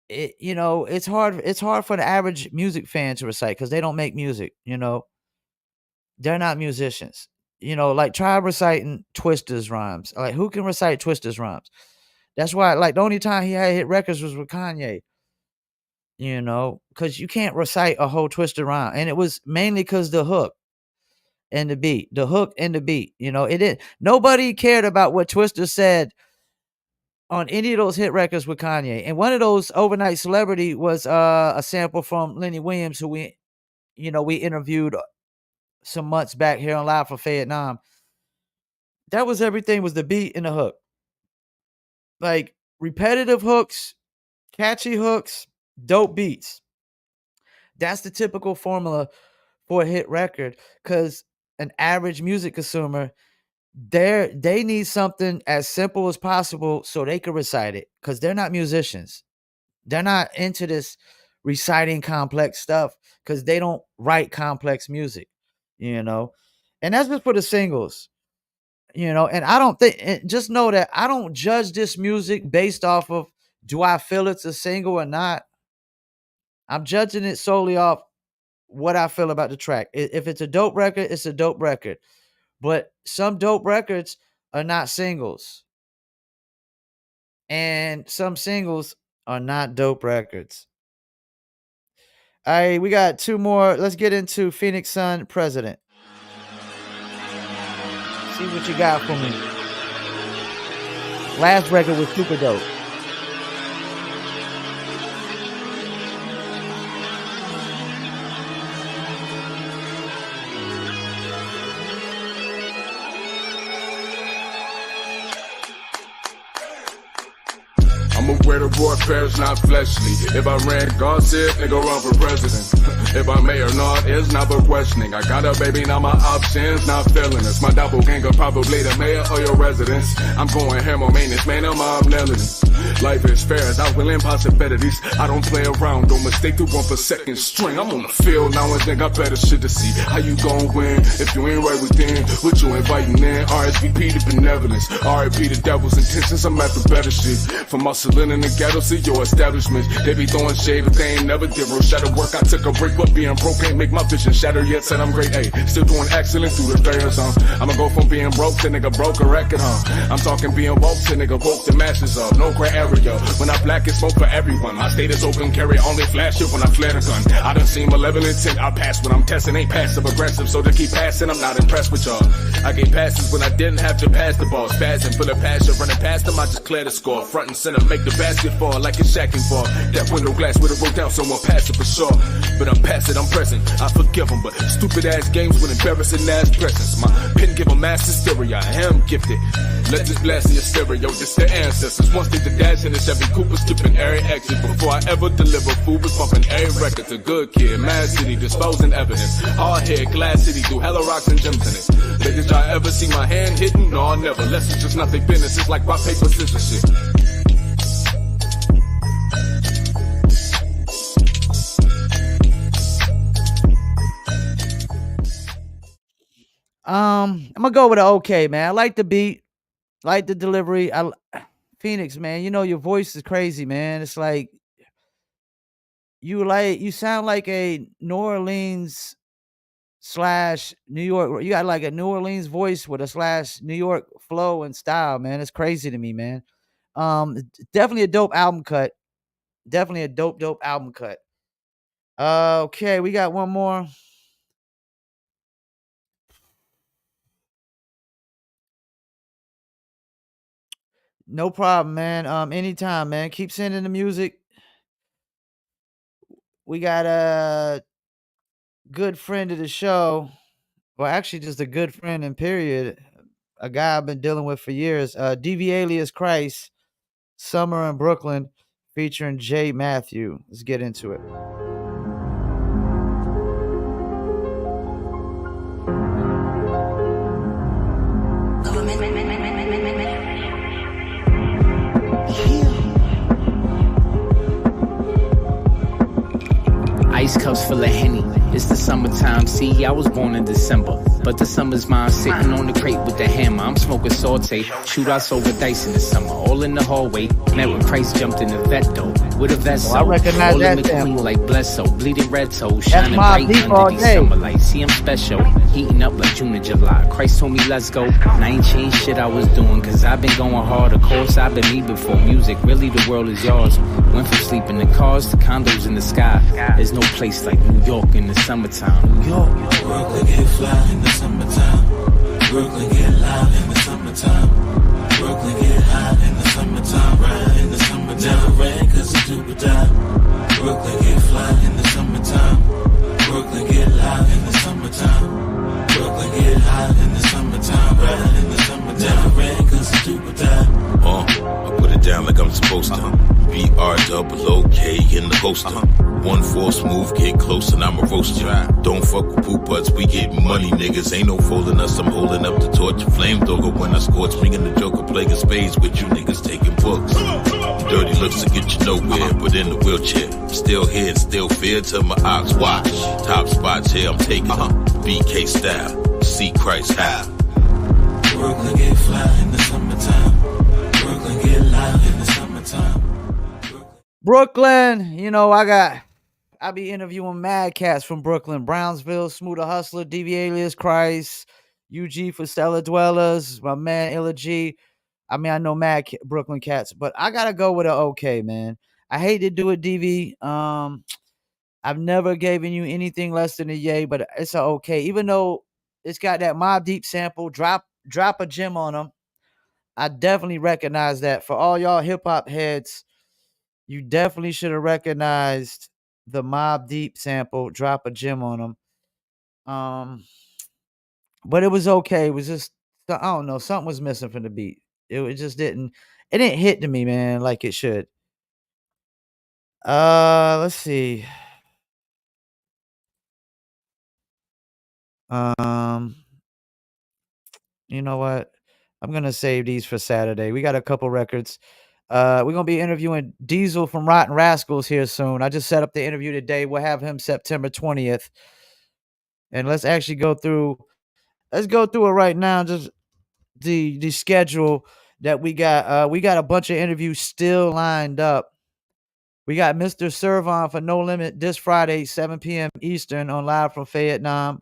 it's hard for the average music fan to recite because they don't make music. They're not musicians. Like, try reciting Twister's rhymes. Like, who can recite Twister's rhymes? That's why, like, the only time he had hit records was with Kanye. Because you can't recite a whole Twister rhyme, and it was mainly because the hook and the beat, the hook and the beat. It didn't. Nobody cared about what Twister said on any of those hit records with Kanye. And one of those overnight celebrity was a sample from Lenny Williams, who we interviewed some months back here on Live for Fayettenam. That was everything, was the beat and the hook. Like, repetitive hooks, catchy hooks, dope beats. That's the typical formula for a hit record, because an average music consumer, they need something as simple as possible so they can recite it, because they're not musicians. They're not into this reciting complex stuff because they don't write complex music, you know. And that's just for the singles, and I don't think, just know that I don't judge this music based off of, do I feel it's a single or not. I'm judging it solely off what I feel about the track. If it's a dope record, it's a dope record. But some dope records are not singles. And some singles are not dope records. All right, we got two more. Let's get into Phoenix Sun President. See what you got for me. Last record was super dope. I'm aware the warfare's not fleshly. If I ran gossip, nigga run for president. If I'm mayor, no, it's not for questioning. I got a baby, now my options not filling us. My doppelganger probably the mayor or your residence. I'm going ham on maintenance, man, I'm nailing it. Life is fair as I will impossibilities. I don't play around, don't mistake the one for second string. I'm on the field now and think I better shit to see. How you gon' win if you ain't right within? What you inviting in? RSVP to benevolence. RIP the devil's intentions, I'm after better shit. From muscling in the ghetto, see your establishments. They be throwing shade, but they ain't never did real shadow work. I took a break, but being broke ain't make my vision shatter yet. Said I'm great, ayy. Still doing excellent through the fair zone. I'ma go from being broke to nigga broke a record, I'm talking being woke to nigga woke the masses up. No gray area. When I black, it's smoke for everyone. My state is open, carry only flash it when I flare the gun. I done seen malevolent intent, I pass when I'm testing. Ain't passive aggressive, so to keep passing, I'm not impressed with y'all. I gave passes when I didn't have to pass the ball. Spazzing full of passion, running past them, I just clear the score. Front and center, make the basket fall like it's shacking ball. That window glass with a roll down, someone pass it for sure. But I'm past it, I'm present, I forgive them. But stupid ass games with embarrassing ass presence. My pen give them mass hysteria, I am gifted. Let this blast in your stereo, this the ancestors. Once they the dash in the Chevy Cooper, skipping every exit. Before I ever deliver food, was bumping every record. A good kid, Mad City, disposing evidence. Hard head, Glass City, do hella rocks and gems in it. But did y'all ever see my hand hidden? No, never. Less it's just nothing business, it's like rock, paper, scissors shit. I'm gonna go with an okay, man. I like the beat, like the delivery. Phoenix, man, your voice is crazy, man. It's like you sound like a New Orleans slash New York. You got like a New Orleans voice with a slash New York flow and style, man. It's crazy to me, man. Definitely a dope album cut. Definitely a dope album cut. Okay, we got one more. No problem, man. Anytime, man. Keep sending the music. We got a good friend of the show. Well, actually, just a good friend in period. A guy I've been dealing with for years. DV alias Christ, Summer in Brooklyn, featuring Jay Matthew. Let's get into it. Ice cups full of Henny. It's the summertime. See, I was born in December, but the summer's mine. Sitting on the crate with the hammer. I'm smoking saute. Shootouts over dice in the summer. All in the hallway. Met when Christ jumped in the vet though. With a vest. I recognize that McQueen like Blesso. Bleeding red toe. That's Shining my bright deep all under these day. summer lights. See, I'm special. Heating up like June and July. Christ told me let's go. And I ain't changed shit I was doing. Cause I've been going hard. Of course, I've been me before music. Really, the world is yours. Went from sleeping in cars to condos in the sky. There's no place like New York in the summertime. New York. Brooklyn get fly in the summertime. Brooklyn get loud in the summertime. Brooklyn get hot in the summertime. Ride in the summertime. Never rain cause it's too die. Brooklyn get fly in the summertime. Brooklyn get loud in the summertime. Brooklyn get hot in the summertime. Ride in the summertime. Never rain cause it's too die. I put it down like I'm supposed to. BROOK in the holster. 1-4 smooth, get close and I'ma roast you. Don't fuck with poop butts, we get money, niggas. Ain't no folding us, I'm holding up the torch. Flamethrower when I scorch, me and the Joker playing spades with you niggas taking books. Dirty looks to get you nowhere, but in the wheelchair. Still here and still fear till my ox watch. Top spots here, I'm taking BK style. See Christ how. Brooklyn get fly in the summertime. Brooklyn get loud in the summertime. Brooklyn, you know, I be interviewing mad cats from Brooklyn, Brownsville, Smoother Hustler, DV alias Christ, UG for Stellar Dwellers, my man Illa G. I mean, I know mad Brooklyn cats, but I gotta go with an okay, man. I hate to do it, DV. I've never given you anything less than a yay, but it's a okay. Even though it's got that Mobb Deep sample, drop a gem on them. I definitely recognize that. For all y'all hip hop heads, you definitely should have recognized the Mobb Deep sample, drop a gem on them. But it was okay. It was just, I don't know, something was missing from the beat. It just didn't hit to me, man, like it should. Let's see. You know what? I'm gonna save these for Saturday. We got a couple records. We're gonna be interviewing Diesel from Rotten Rascals here soon. I just set up the interview today. We'll have him September 20th. And let's actually go through. Let's go through it right now. Just the schedule that we got. We got a bunch of interviews still lined up. We got Mr. Servon for No Limit this Friday, 7 p.m. Eastern on Live from Fayettenam.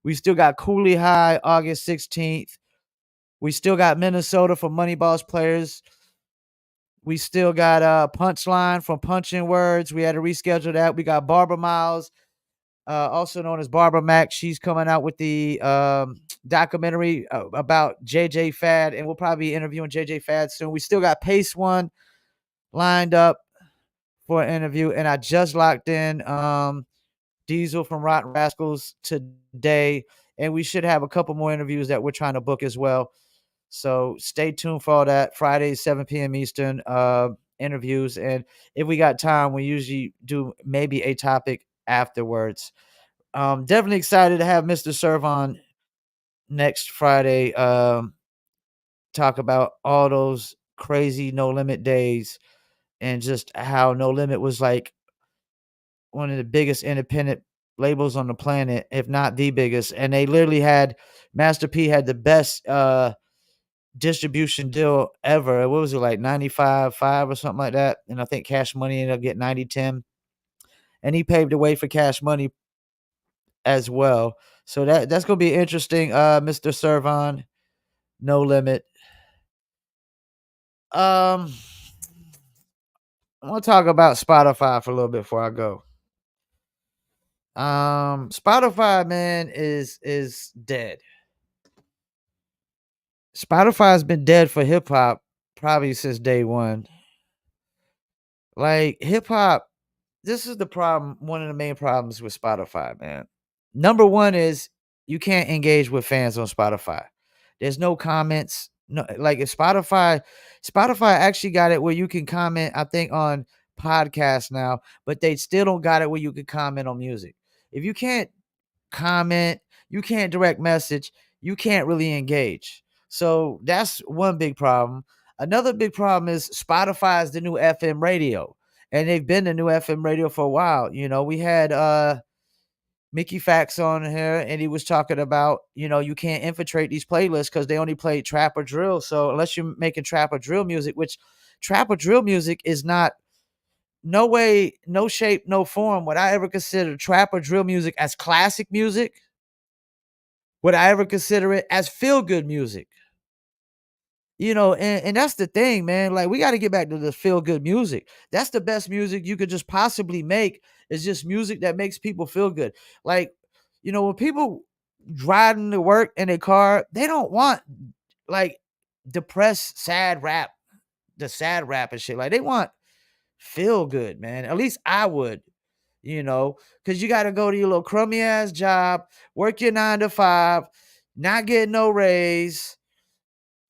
We still got Cooley High August 16th. We still got Minnesota for Moneyball's Players. We still got Punchline from Punching Words. We had to reschedule that. We got Barbara Miles, also known as Barbara Mack. She's coming out with the documentary about JJ Fad, and we'll probably be interviewing JJ Fad soon. We still got Pace One lined up for an interview, and I just locked in Diesel from Rotten Rascals today, and we should have a couple more interviews that we're trying to book as well. So stay tuned for all that. Friday, 7 p.m. Eastern interviews. And if we got time, we usually do maybe a topic afterwards. Definitely excited to have Mr. Servon next Friday. Talk about all those crazy No Limit days and just how No Limit was like one of the biggest independent labels on the planet, if not the biggest. And they literally had Master P had the best distribution deal ever. What was it, like 95-5 or something like that? And I think Cash Money ended up getting 90-10. And he paved the way for Cash Money as well. So that's gonna be interesting. Mr. Servon, No Limit. I want to talk about Spotify for a little bit before I go. Spotify, man, is dead. Spotify has been dead for hip hop probably since day one. Like hip hop, this is the problem. One of the main problems with Spotify, man. Number one is you can't engage with fans on Spotify. There's no comments. No, like if Spotify actually got it where you can comment, I think, on podcasts now, but they still don't got it where you can comment on music. If you can't comment, you can't direct message, you can't really engage. So that's one big problem. Another big problem is Spotify is the new FM radio, and they've been the new FM radio for a while. You know, we had Mickey Fax on here, and he was talking about, you know, you can't infiltrate these playlists because they only play trap or drill. So unless you're making trap or drill music, which trap or drill music is not, no way, no shape, no form would I ever consider trap or drill music as classic music. Would I ever consider it as feel good music? You know, and that's the thing, man. Like, we got to get back to the feel good music. That's the best music you could just possibly make, is just music that makes people feel good. Like, you know, when people driving to work in a car, they don't want like depressed, sad rap, the sad rap and shit. Like, they want feel good, man. At least I would, you know, because you got to go to your little crummy ass job, work your 9 to 5, not get no raise,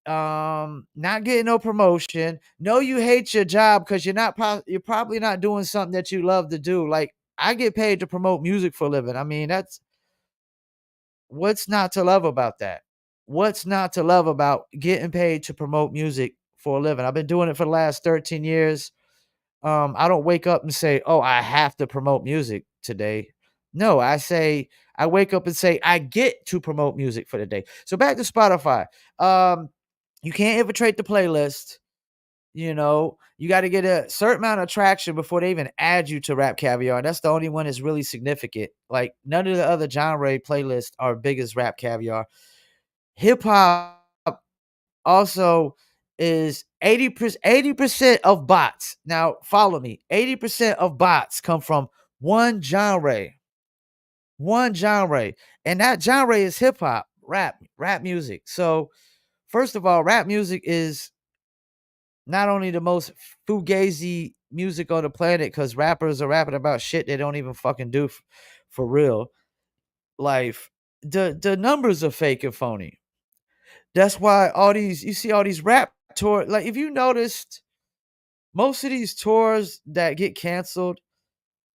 not getting no promotion. No, you hate your job because you're probably not doing something that you love to do. Like, I get paid to promote music for a living. I mean, that's, what's not to love about that? What's not to love about getting paid to promote music for a living? I've been doing it for the last 13 years. I don't wake up and say, "Oh, I have to promote music today." No, I wake up and say, "I get to promote music for the day." So back to Spotify. You can't infiltrate the playlist. You know, you got to get a certain amount of traction before they even add you to Rap Caviar. That's the only one that's really significant. Like, none of the other genre playlists are big as Rap Caviar. Hip hop also is 80% of bots. Now, follow me. 80% of bots come from one genre. One genre. And that genre is hip hop, rap music. So, first of all, rap music is not only the most fugazi music on the planet, because rappers are rapping about shit they don't even fucking do for real life. The numbers are fake and phony. That's why you see all these rap tours. Like, if you noticed, most of these tours that get canceled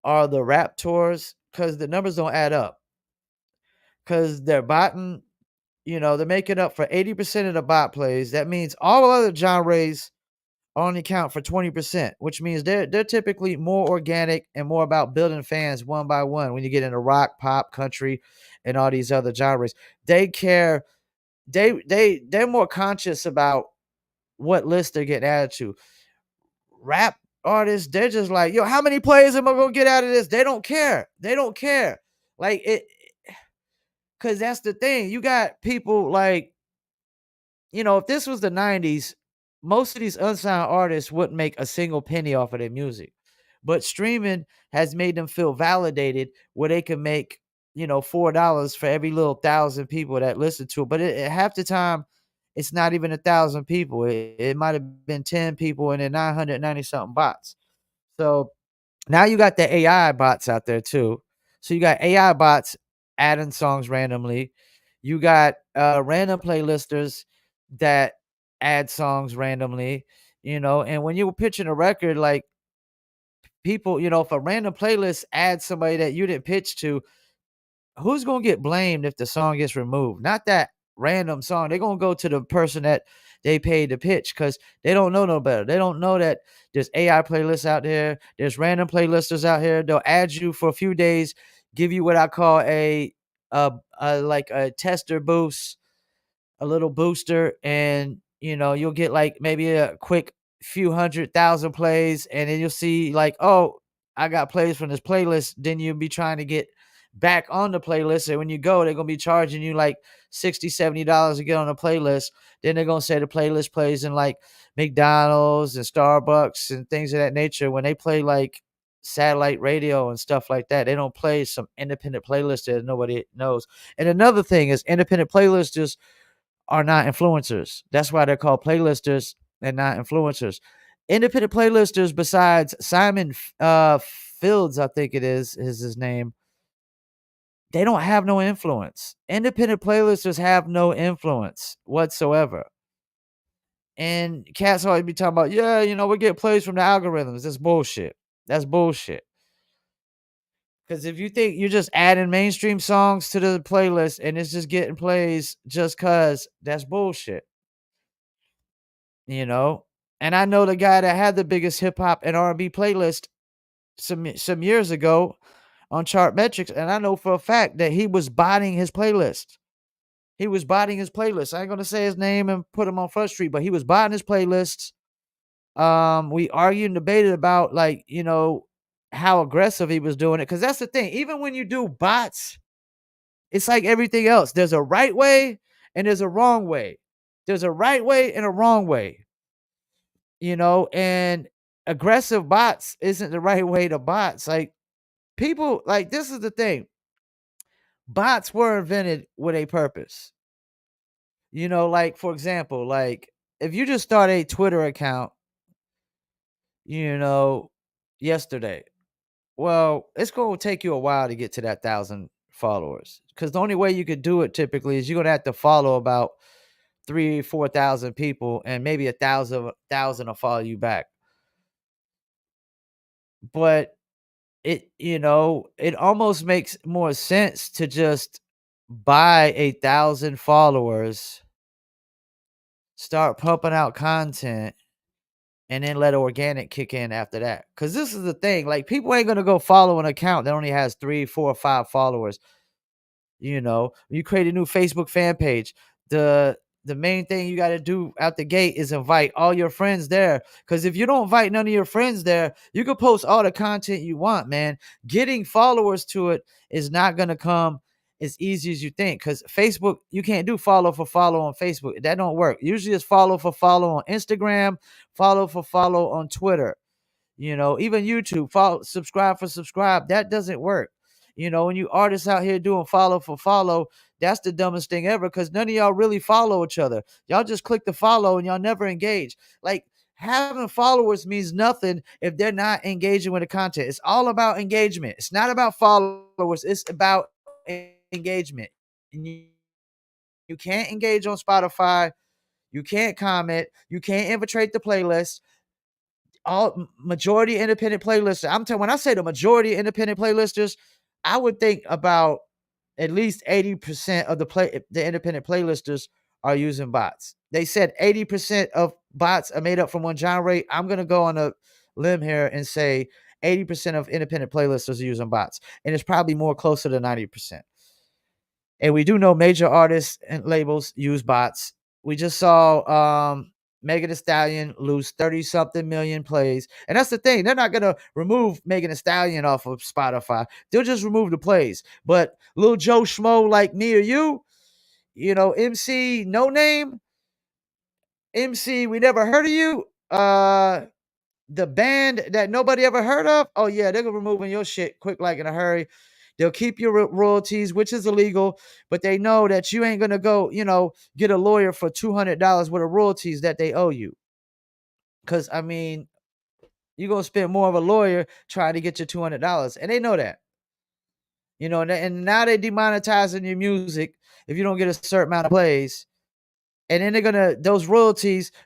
are the rap tours because the numbers don't add up. Because they're botting, you know, they're making up for 80% of the bot plays. That means all other genres only count for 20%, which means they're typically more organic and more about building fans one by one. When you get into rock, pop, country, and all these other genres, they care. They're more conscious about what list they're getting added to. Rap artists, they're just like, yo, how many plays am I gonna get out of this? They don't care. They don't care. Like it, because that's the thing. You got people like, you know, if this was the 90s, most of these unsigned artists wouldn't make a single penny off of their music. But streaming has made them feel validated where they can make, you know, $4 for every little 1,000 people that listen to it. But half the time, it's not even 1,000 people. It might have been 10 people and then 990 something bots. So now you got the AI bots out there too. So you got AI bots adding songs randomly. You got random playlisters that add songs randomly, you know. And when you were pitching a record, like, people, you know, if a random playlist adds somebody that you didn't pitch to, who's gonna get blamed if the song gets removed? Not that random song. They're gonna go to the person that they paid to pitch because they don't know no better. They don't know that there's AI playlists out there. There's random playlisters out here. They'll add you for a few days, give you what I call a like a tester boost, a little booster, and you know, you'll get like maybe a quick few 100,000 plays, and then you'll see like, oh, I got plays from this playlist. Then you'll be trying to get back on the playlist, and when you go, they're gonna be charging you like $60-$70 to get on the playlist. Then they're gonna say the playlist plays in like McDonald's and Starbucks and things of that nature. When they play like satellite radio and stuff like that, they don't play some independent playlist that nobody knows. And another thing is, independent playlisters are not influencers. That's why they're called playlisters. and not influencers. Independent playlisters, besides Simon Fields, I think is his name, they don't have no influence. Independent playlisters have no influence whatsoever. And cats always be talking about, yeah, we get plays from the algorithms. That's bullshit. That's bullshit. Because if you think you're just adding mainstream songs to the playlist and it's just getting plays just cause, that's bullshit. And I know the guy that had the biggest hip hop and R&B playlist some years ago on chart metrics, and I know for a fact that he was botting his playlist. He was botting his playlist. I ain't gonna say his name and put him on Front Street, but he was botting his playlists. We argued and debated about how aggressive he was doing it. Because that's the thing. Even when you do bots, it's like everything else. There's a right way and there's a wrong way. There's a right way and a wrong way. And aggressive bots isn't the right way to bots. Like people, like this is the thing. Bots were invented with a purpose. Like for example, like if you just start a Twitter account, yesterday, well, it's going to take you a while to get to that 1,000 followers. Because the only way you could do it typically is you're going to have to follow about 3,000-4,000 people, and maybe 1,000 will follow you back. But it almost makes more sense to just buy 1,000 followers, start pumping out content, and then let organic kick in after that. Because this is the thing. Like, people ain't going to go follow an account that only has 3, 4, or 5 followers. You create a new Facebook fan page. The main thing you got to do out the gate is invite all your friends there. Because if you don't invite none of your friends there, you can post all the content you want, man. Getting followers to it is not going to come as easy as you think. Because Facebook, you can't do follow for follow on Facebook. That don't work. Usually it's follow for follow on Instagram, follow for follow on Twitter. Even YouTube, follow, subscribe for subscribe. That doesn't work. When you artists out here doing follow for follow, that's the dumbest thing ever, because none of y'all really follow each other. Y'all just click the follow and y'all never engage. Like, having followers means nothing if they're not engaging with the content. It's all about engagement. It's not about followers. It's about engagement. And you can't engage on Spotify. You can't comment. You can't infiltrate the playlist. All majority independent playlisters. I'm telling when I say the majority independent playlisters, I would think about at least 80% of the independent playlisters are using bots. They said 80% of bots are made up from one genre. I'm gonna go on a limb here and say 80% of independent playlisters are using bots, and it's probably more closer to 90%. And we do know major artists and labels use bots. We just saw Megan Thee Stallion lose 30-something million plays. And that's the thing. They're not going to remove Megan Thee Stallion off of Spotify. They'll just remove the plays. But Lil Joe Schmo like me or you, MC No Name, MC We Never Heard of You, the band that nobody ever heard of, oh yeah, they're removing your shit quick, like in a hurry. They'll keep your royalties, which is illegal, but they know that you ain't gonna go, get a lawyer for $200 worth of royalties that they owe you. Because I mean, you're gonna spend more of a lawyer trying to get your $200, and they know that. And now they're demonetizing your music if you don't get a certain amount of plays. And then they're gonna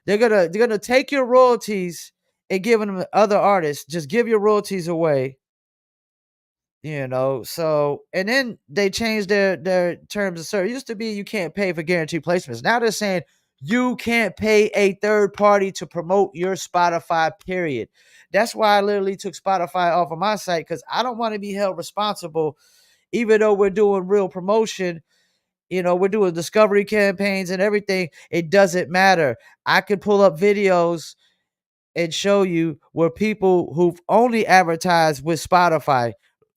they're gonna take your royalties and give them to other artists. Just give your royalties away. So, and then they changed their terms of service. It used to be you can't pay for guaranteed placements. Now they're saying you can't pay a third party to promote your Spotify, period. That's why I literally took Spotify off of my site, because I don't want to be held responsible, even though we're doing real promotion. We're doing discovery campaigns and everything. It doesn't matter. I can pull up videos and show you where people who've only advertised with Spotify.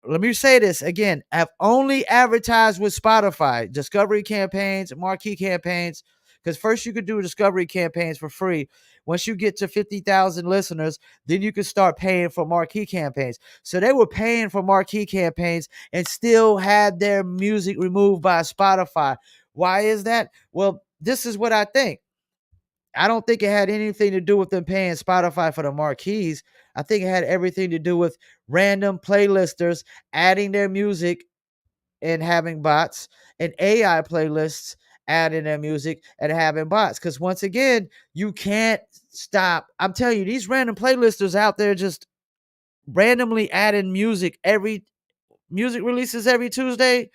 Let me say this again. Have only advertised with Spotify, discovery campaigns, marquee campaigns. Because first you could do discovery campaigns for free. Once you get to 50,000 listeners, then you can start paying for marquee campaigns. So they were paying for marquee campaigns and still had their music removed by Spotify. Why is that? Well, this is what I think. I don't think it had anything to do with them paying Spotify for the marquees. I think it had everything to do with random playlisters adding their music and having bots, and AI playlists adding their music and having bots. Because once again, you can't stop. I'm telling you, these random playlisters out there just randomly adding music releases every Tuesday.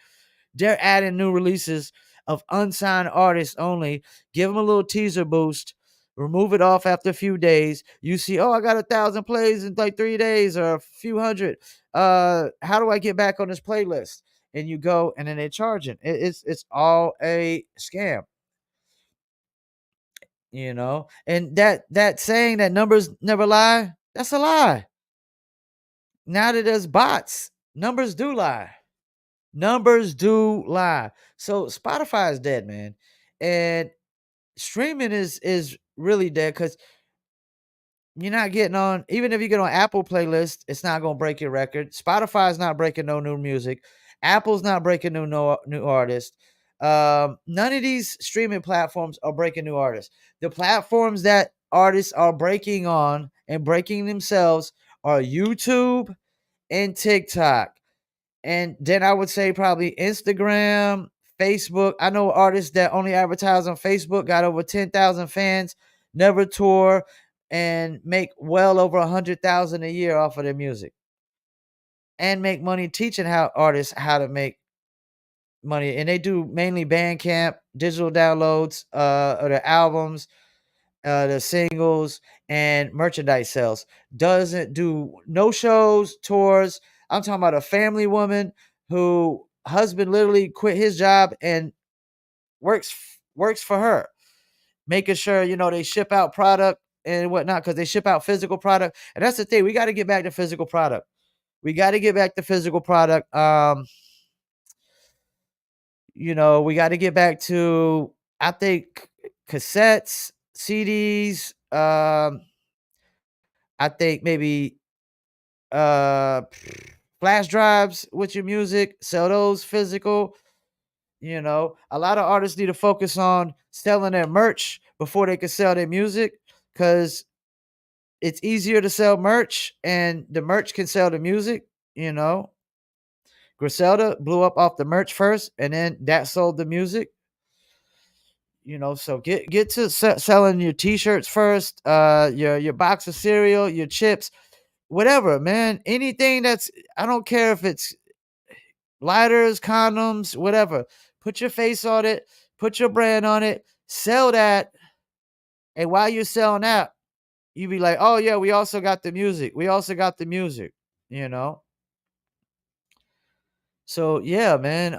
They're adding new releases of unsigned artists only. Give them a little teaser boost. Remove it off after a few days. You see, oh, I got 1,000 plays in like 3 days or a few hundred. How do I get back on this playlist? And you go, and then they're charging. It's all a scam, you know. And that saying that numbers never lie, that's a lie. Now that there's bots, numbers do lie. Numbers do lie. So Spotify is dead, man. And streaming is really dead because you're not getting on, even if you get on Apple playlist, it's not gonna break your record. Spotify is not breaking no new music. Apple's not breaking new artists. None of these streaming platforms are breaking new artists. The platforms that artists are breaking on and breaking themselves are YouTube and TikTok. And then I would say probably Instagram, Facebook. I know artists that only advertise on Facebook, got over 10,000 fans, never tour, and make well over 100,000 a year off of their music, and make money teaching how artists how to make money. And they do mainly Bandcamp, digital downloads, of their albums, the singles, and merchandise sales. Doesn't do no shows, tours. I'm talking about a family woman who husband literally quit his job and works for her, making sure they ship out product and whatnot, because they ship out physical product. And that's the thing. We got to get back to physical product. We got to get back to physical product. We got to get back to, I think, cassettes, CDs. I think maybe uh flash drives with your music, sell those physical. A lot of artists need to focus on selling their merch before they can sell their music, because it's easier to sell merch and the merch can sell the music. Griselda blew up off the merch first, and then that sold the music. So get to selling your t-shirts first, your box of cereal, your chips, whatever, man. Anything that's, I don't care if it's lighters, condoms, whatever. Put your face on it, put your brand on it, sell that. And while you're selling that, you be like, oh yeah, we also got the music. We also got the music, you know? So yeah, man.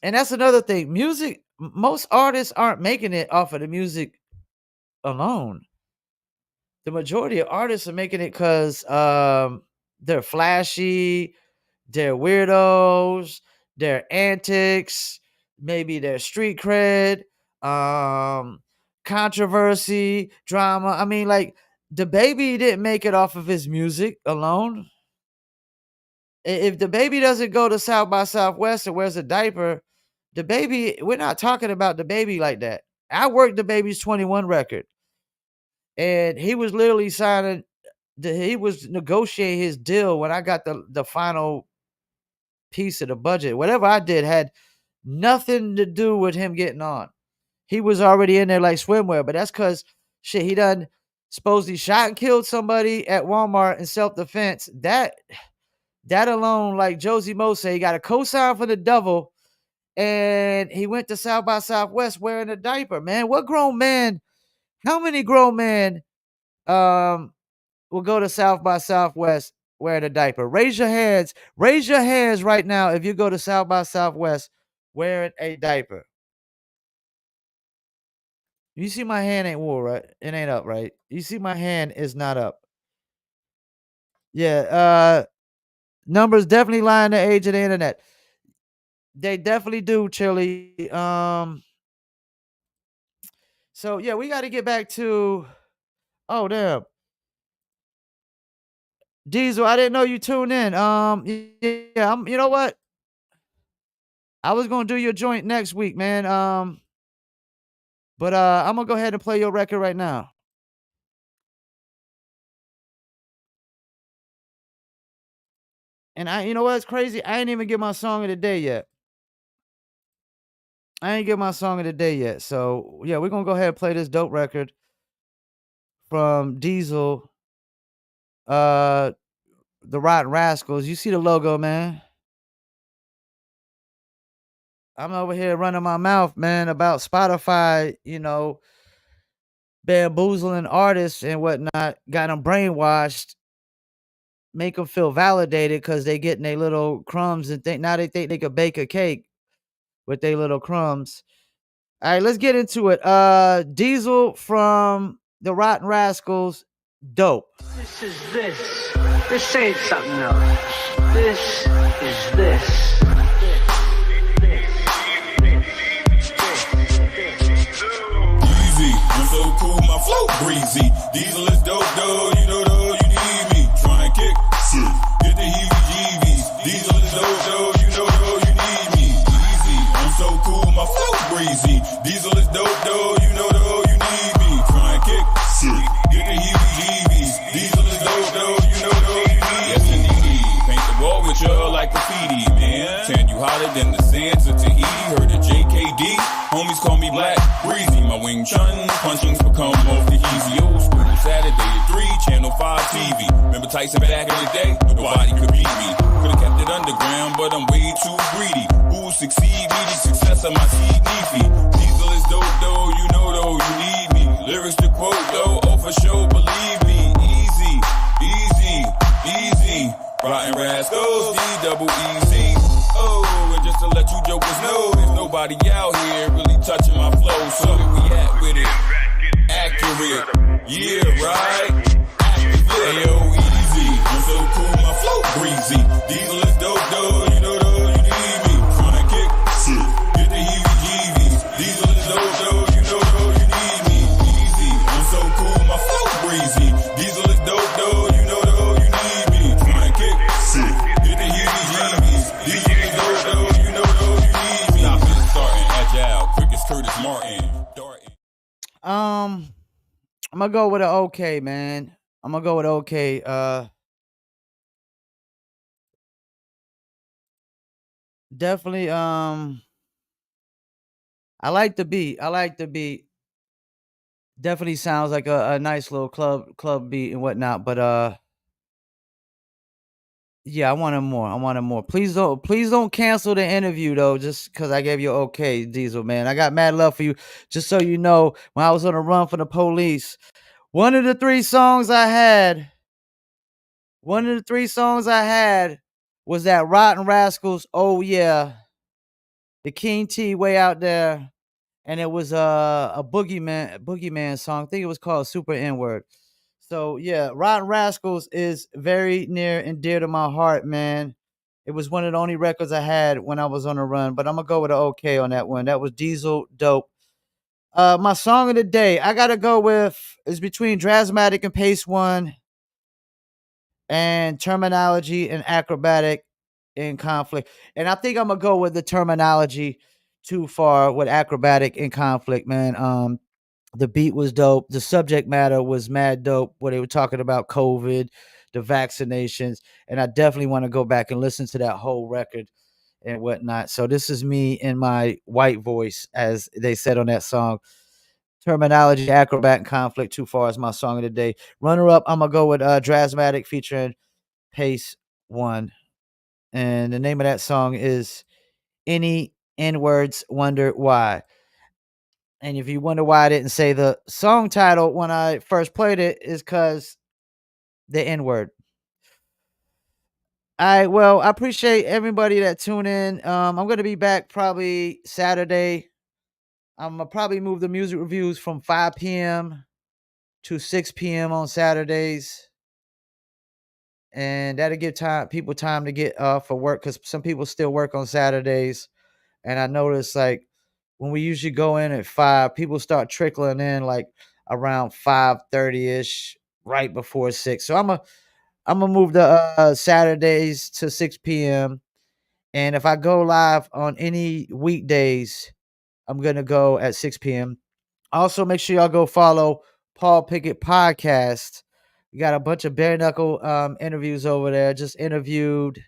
And that's another thing. Music, most artists aren't making it off of the music alone. The majority of artists are making it because they're flashy, they're weirdos, their antics, maybe their street cred, um, controversy, drama. I mean, like, the baby didn't make it off of his music alone. If the baby doesn't go to South by Southwest and wears a diaper, the baby, we're not talking about the baby like that. I worked the baby's 21 record, and he was literally signing. He was negotiating his deal when I got the final piece of the budget. Whatever I did had nothing to do with him getting on. He was already in there like swimwear, but that's because shit, he done supposedly shot and killed somebody at Walmart in self-defense. That alone, like Josie Mo said, he got a cosign for the devil, and he went to South by Southwest wearing a diaper. Man, what grown man? How many grown men will go to South by Southwest wearing a diaper? Raise your hands. Raise your hands right now if you go to South by Southwest wearing a diaper. You see my hand ain't wool, right? It ain't up, right? You see my hand is not up. Yeah, numbers definitely lie in the age of the internet. They definitely do, Chili. So yeah, we got to get back to. Oh damn, Diesel. I didn't know you tuned in. Yeah. You know what? I was gonna do your joint next week, man. But I'm gonna go ahead and play your record right now. And you know what's crazy? I ain't even get my song of the day yet. So yeah, we're gonna go ahead and play this dope record from Diesel, uh, the Rotten Rascals. You see the logo, man. I'm over here running my mouth, man, about Spotify, bamboozling artists and whatnot, got them brainwashed, make them feel validated because they getting their little crumbs and they think they could bake a cake with their little crumbs. All right, let's get into it. Diesel from the Rotten Rascals, dope. This is this. This ain't something else. This is this. Easy, I'm so cool, my flow breezy. Diesel is dope, though, you know, though, you need me. Try and kick, sick, get the heebie-jeebies. Diesel is dope, though, you know, though, you need me. Easy, I'm so cool, my flow breezy. Diesel is dope, though, you know, though, you need me. Try and kick, sick, get the heebie-jeebies. Diesel is dope, though, you know, though, you need me. Yes, indeed, paint the wall with you like graffiti, man. Tan you hotter than the sands of Tahiti. Heard of JKD? Homies call me Black Breezy. My Wing Chun punchings become off the easy. Old school Saturday at 3, Channel 5 TV. Remember Tyson back in the day? Nobody could beat me. Could've kept it underground, but I'm way too greedy. Who'll succeed me? The success of my seed Neefy. Diesel is dope, though, you know, though, you need me. Lyrics to quote, though, oh, for sure, believe me. Easy, easy, easy. Rotten Rascals, D-double-E-Z. Oh, and just to let you jokers know, there's nobody out here really touching my flow. So where we at with it? Accurate. Yeah, right? Activate. Yo, easy. I'm so cool, my flow breezy. Diesel is dope, though, you know, though, you need me. Tryna kick, sick, get the heebie-jeebies. Diesel is dope, though, you know, though, you need me. Easy. I'm so cool, my flow breezy. Diesel is dope, though, you know, though, you need me. Tryna kick, sick, get the heebie-jeebies. Diesel is dope, though, you know, though, you need me. Stop it, starting agile, quick as Curtis Martin. I'm gonna go with an okay, man. I'm gonna go with okay. Definitely. I like the beat. Definitely sounds like a nice little club beat and whatnot. But yeah, I wanted more. Please don't cancel the interview though, just because I gave you okay, Diesel, man. I got mad love for you. Just so you know, when I was on the run from the police, one of the three songs I had was that Rotten Rascals, Oh Yeah, the King T way out there, and it was a boogeyman song. I think it was called Super N Word. So yeah, Rotten Rascals is very near and dear to my heart, man. It was one of the only records I had when I was on the run, but I'm gonna go with an okay on that one. That was Diesel, dope. My song of the day, I gotta go with is between Drasmatic and Pace One, and Terminology and Acrobatic in Conflict. And I think I'm gonna go with the Terminology too far with Acrobatic in Conflict, man. The beat was dope. The subject matter was mad dope. Where they were talking about COVID, the vaccinations, and I definitely want to go back and listen to that whole record and whatnot. So this is me in my white voice, as they said on that song. Terminology, Acrobat, and Conflict too far as my song of the day. Runner up, I'm gonna go with Drasmatic featuring Pace One, and the name of that song is Any N Words Wonder Why. And if you wonder why I didn't say the song title when I first played it, is because the N word. All right, well, I appreciate everybody that tuned in. I'm gonna be back probably Saturday. I'm gonna probably move the music reviews from 5 p.m. to 6 p.m. on Saturdays, and that'll give people time to get for work because some people still work on Saturdays. And I noticed like when we usually go in at 5, people start trickling in like around 5:30 ish, right before 6. So I'm gonna move the Saturdays to 6 p.m. And if I go live on any weekdays, I'm gonna go at 6 p.m. Also, make sure y'all go follow Paul Pickett Podcast. We got a bunch of bare knuckle interviews over there. Just interviewed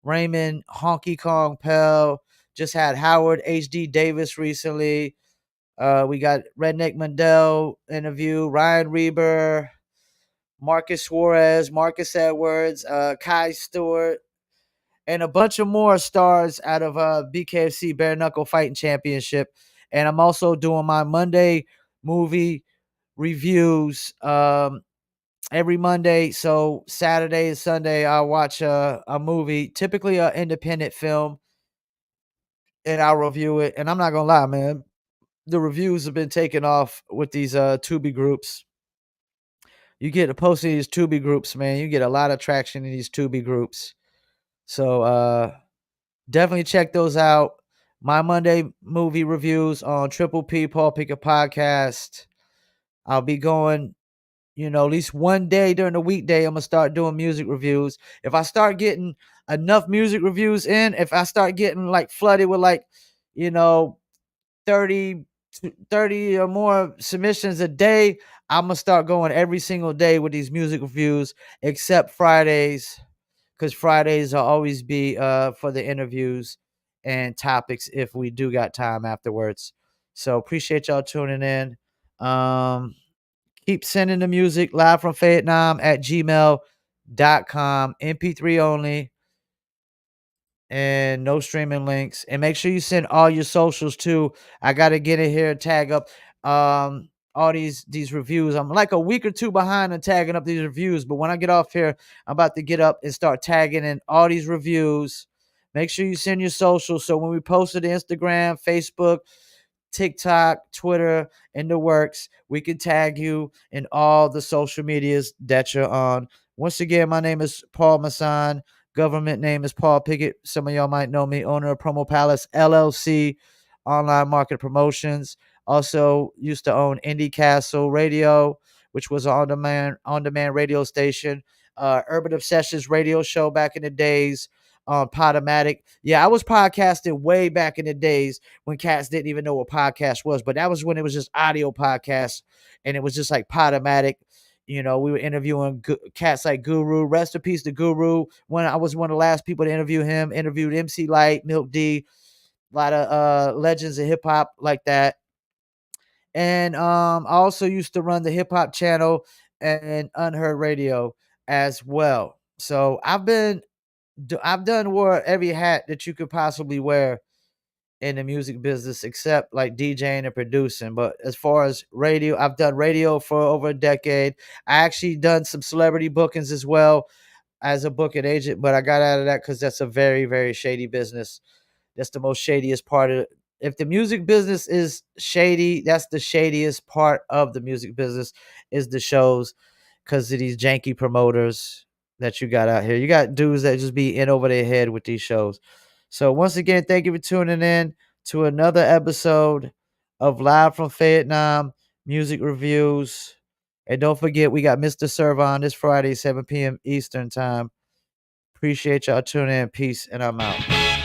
Raymond Honky Kong Pell. Just had Howard H.D. Davis recently. We got Redneck Mandel interview, Ryan Reber, Marcus Suarez, Marcus Edwards, Kai Stewart, and a bunch of more stars out of BKFC Bare Knuckle Fighting Championship. And I'm also doing my Monday movie reviews every Monday. So Saturday and Sunday, I'll watch a movie, typically an independent film, and I'll review it. And I'm not gonna lie, man, the reviews have been taken off with these Tubi groups. You get a post in these Tubi groups, man. You get a lot of traction in these Tubi groups. So definitely check those out. My Monday movie reviews on Triple P Paul Pickett Podcast. I'll be going, at least one day during the weekday. I'm gonna start doing music reviews. If I start getting enough music reviews in, if I start getting like flooded with like, you know, 30 30 or more submissions a day, I'm gonna start going every single day with these music reviews, except Fridays, because Fridays will always be for the interviews and topics if we do got time afterwards. So appreciate y'all tuning in. Keep sending the music live from Fayettenam at gmail.com. MP3 only and no streaming links. And make sure you send all your socials too. I gotta get in here and tag up all these reviews. I'm like a week or two behind on tagging up these reviews, but when I get off here, I'm about to get up and start tagging in all these reviews. Make sure you send your socials so when we post it to Instagram, Facebook, TikTok, Twitter, in the works, we can tag you in all the social medias that you're on. Once again, my name is Paul Masson. Government name is Paul Pickett. Some of y'all might know me, owner of Promo Palace LLC, online market promotions. Also used to own Indie Castle Radio, which was an on-demand radio station. Urban Obsessions radio show back in the days on Podomatic. Yeah, I was podcasting way back in the days when cats didn't even know what podcast was, but that was when it was just audio podcasts and it was just like Podomatic. We were interviewing cats like Guru. Rest in peace to Guru. When I was one of the last people to interview him, interviewed MC Light, Milk D, a lot of legends of hip hop like that. And I also used to run the hip hop channel and Unheard Radio as well. So I've done every hat that you could possibly wear in the music business except like DJing and producing. But as far as radio, I've done radio for over a decade. I actually done some celebrity bookings as well as a booking agent, but I got out of that because that's a very, very shady business. That's the most shadiest part of it. If the music business is shady, that's the shadiest part of the music business is the shows because of these janky promoters that you got out here. You got dudes that just be in over their head with these shows. So once again, thank you for tuning in to another episode of Live from Fayettenam Music Reviews. And don't forget, we got Mr. Serve on this Friday, 7 p.m. Eastern Time. Appreciate y'all tuning in. Peace, and I'm out.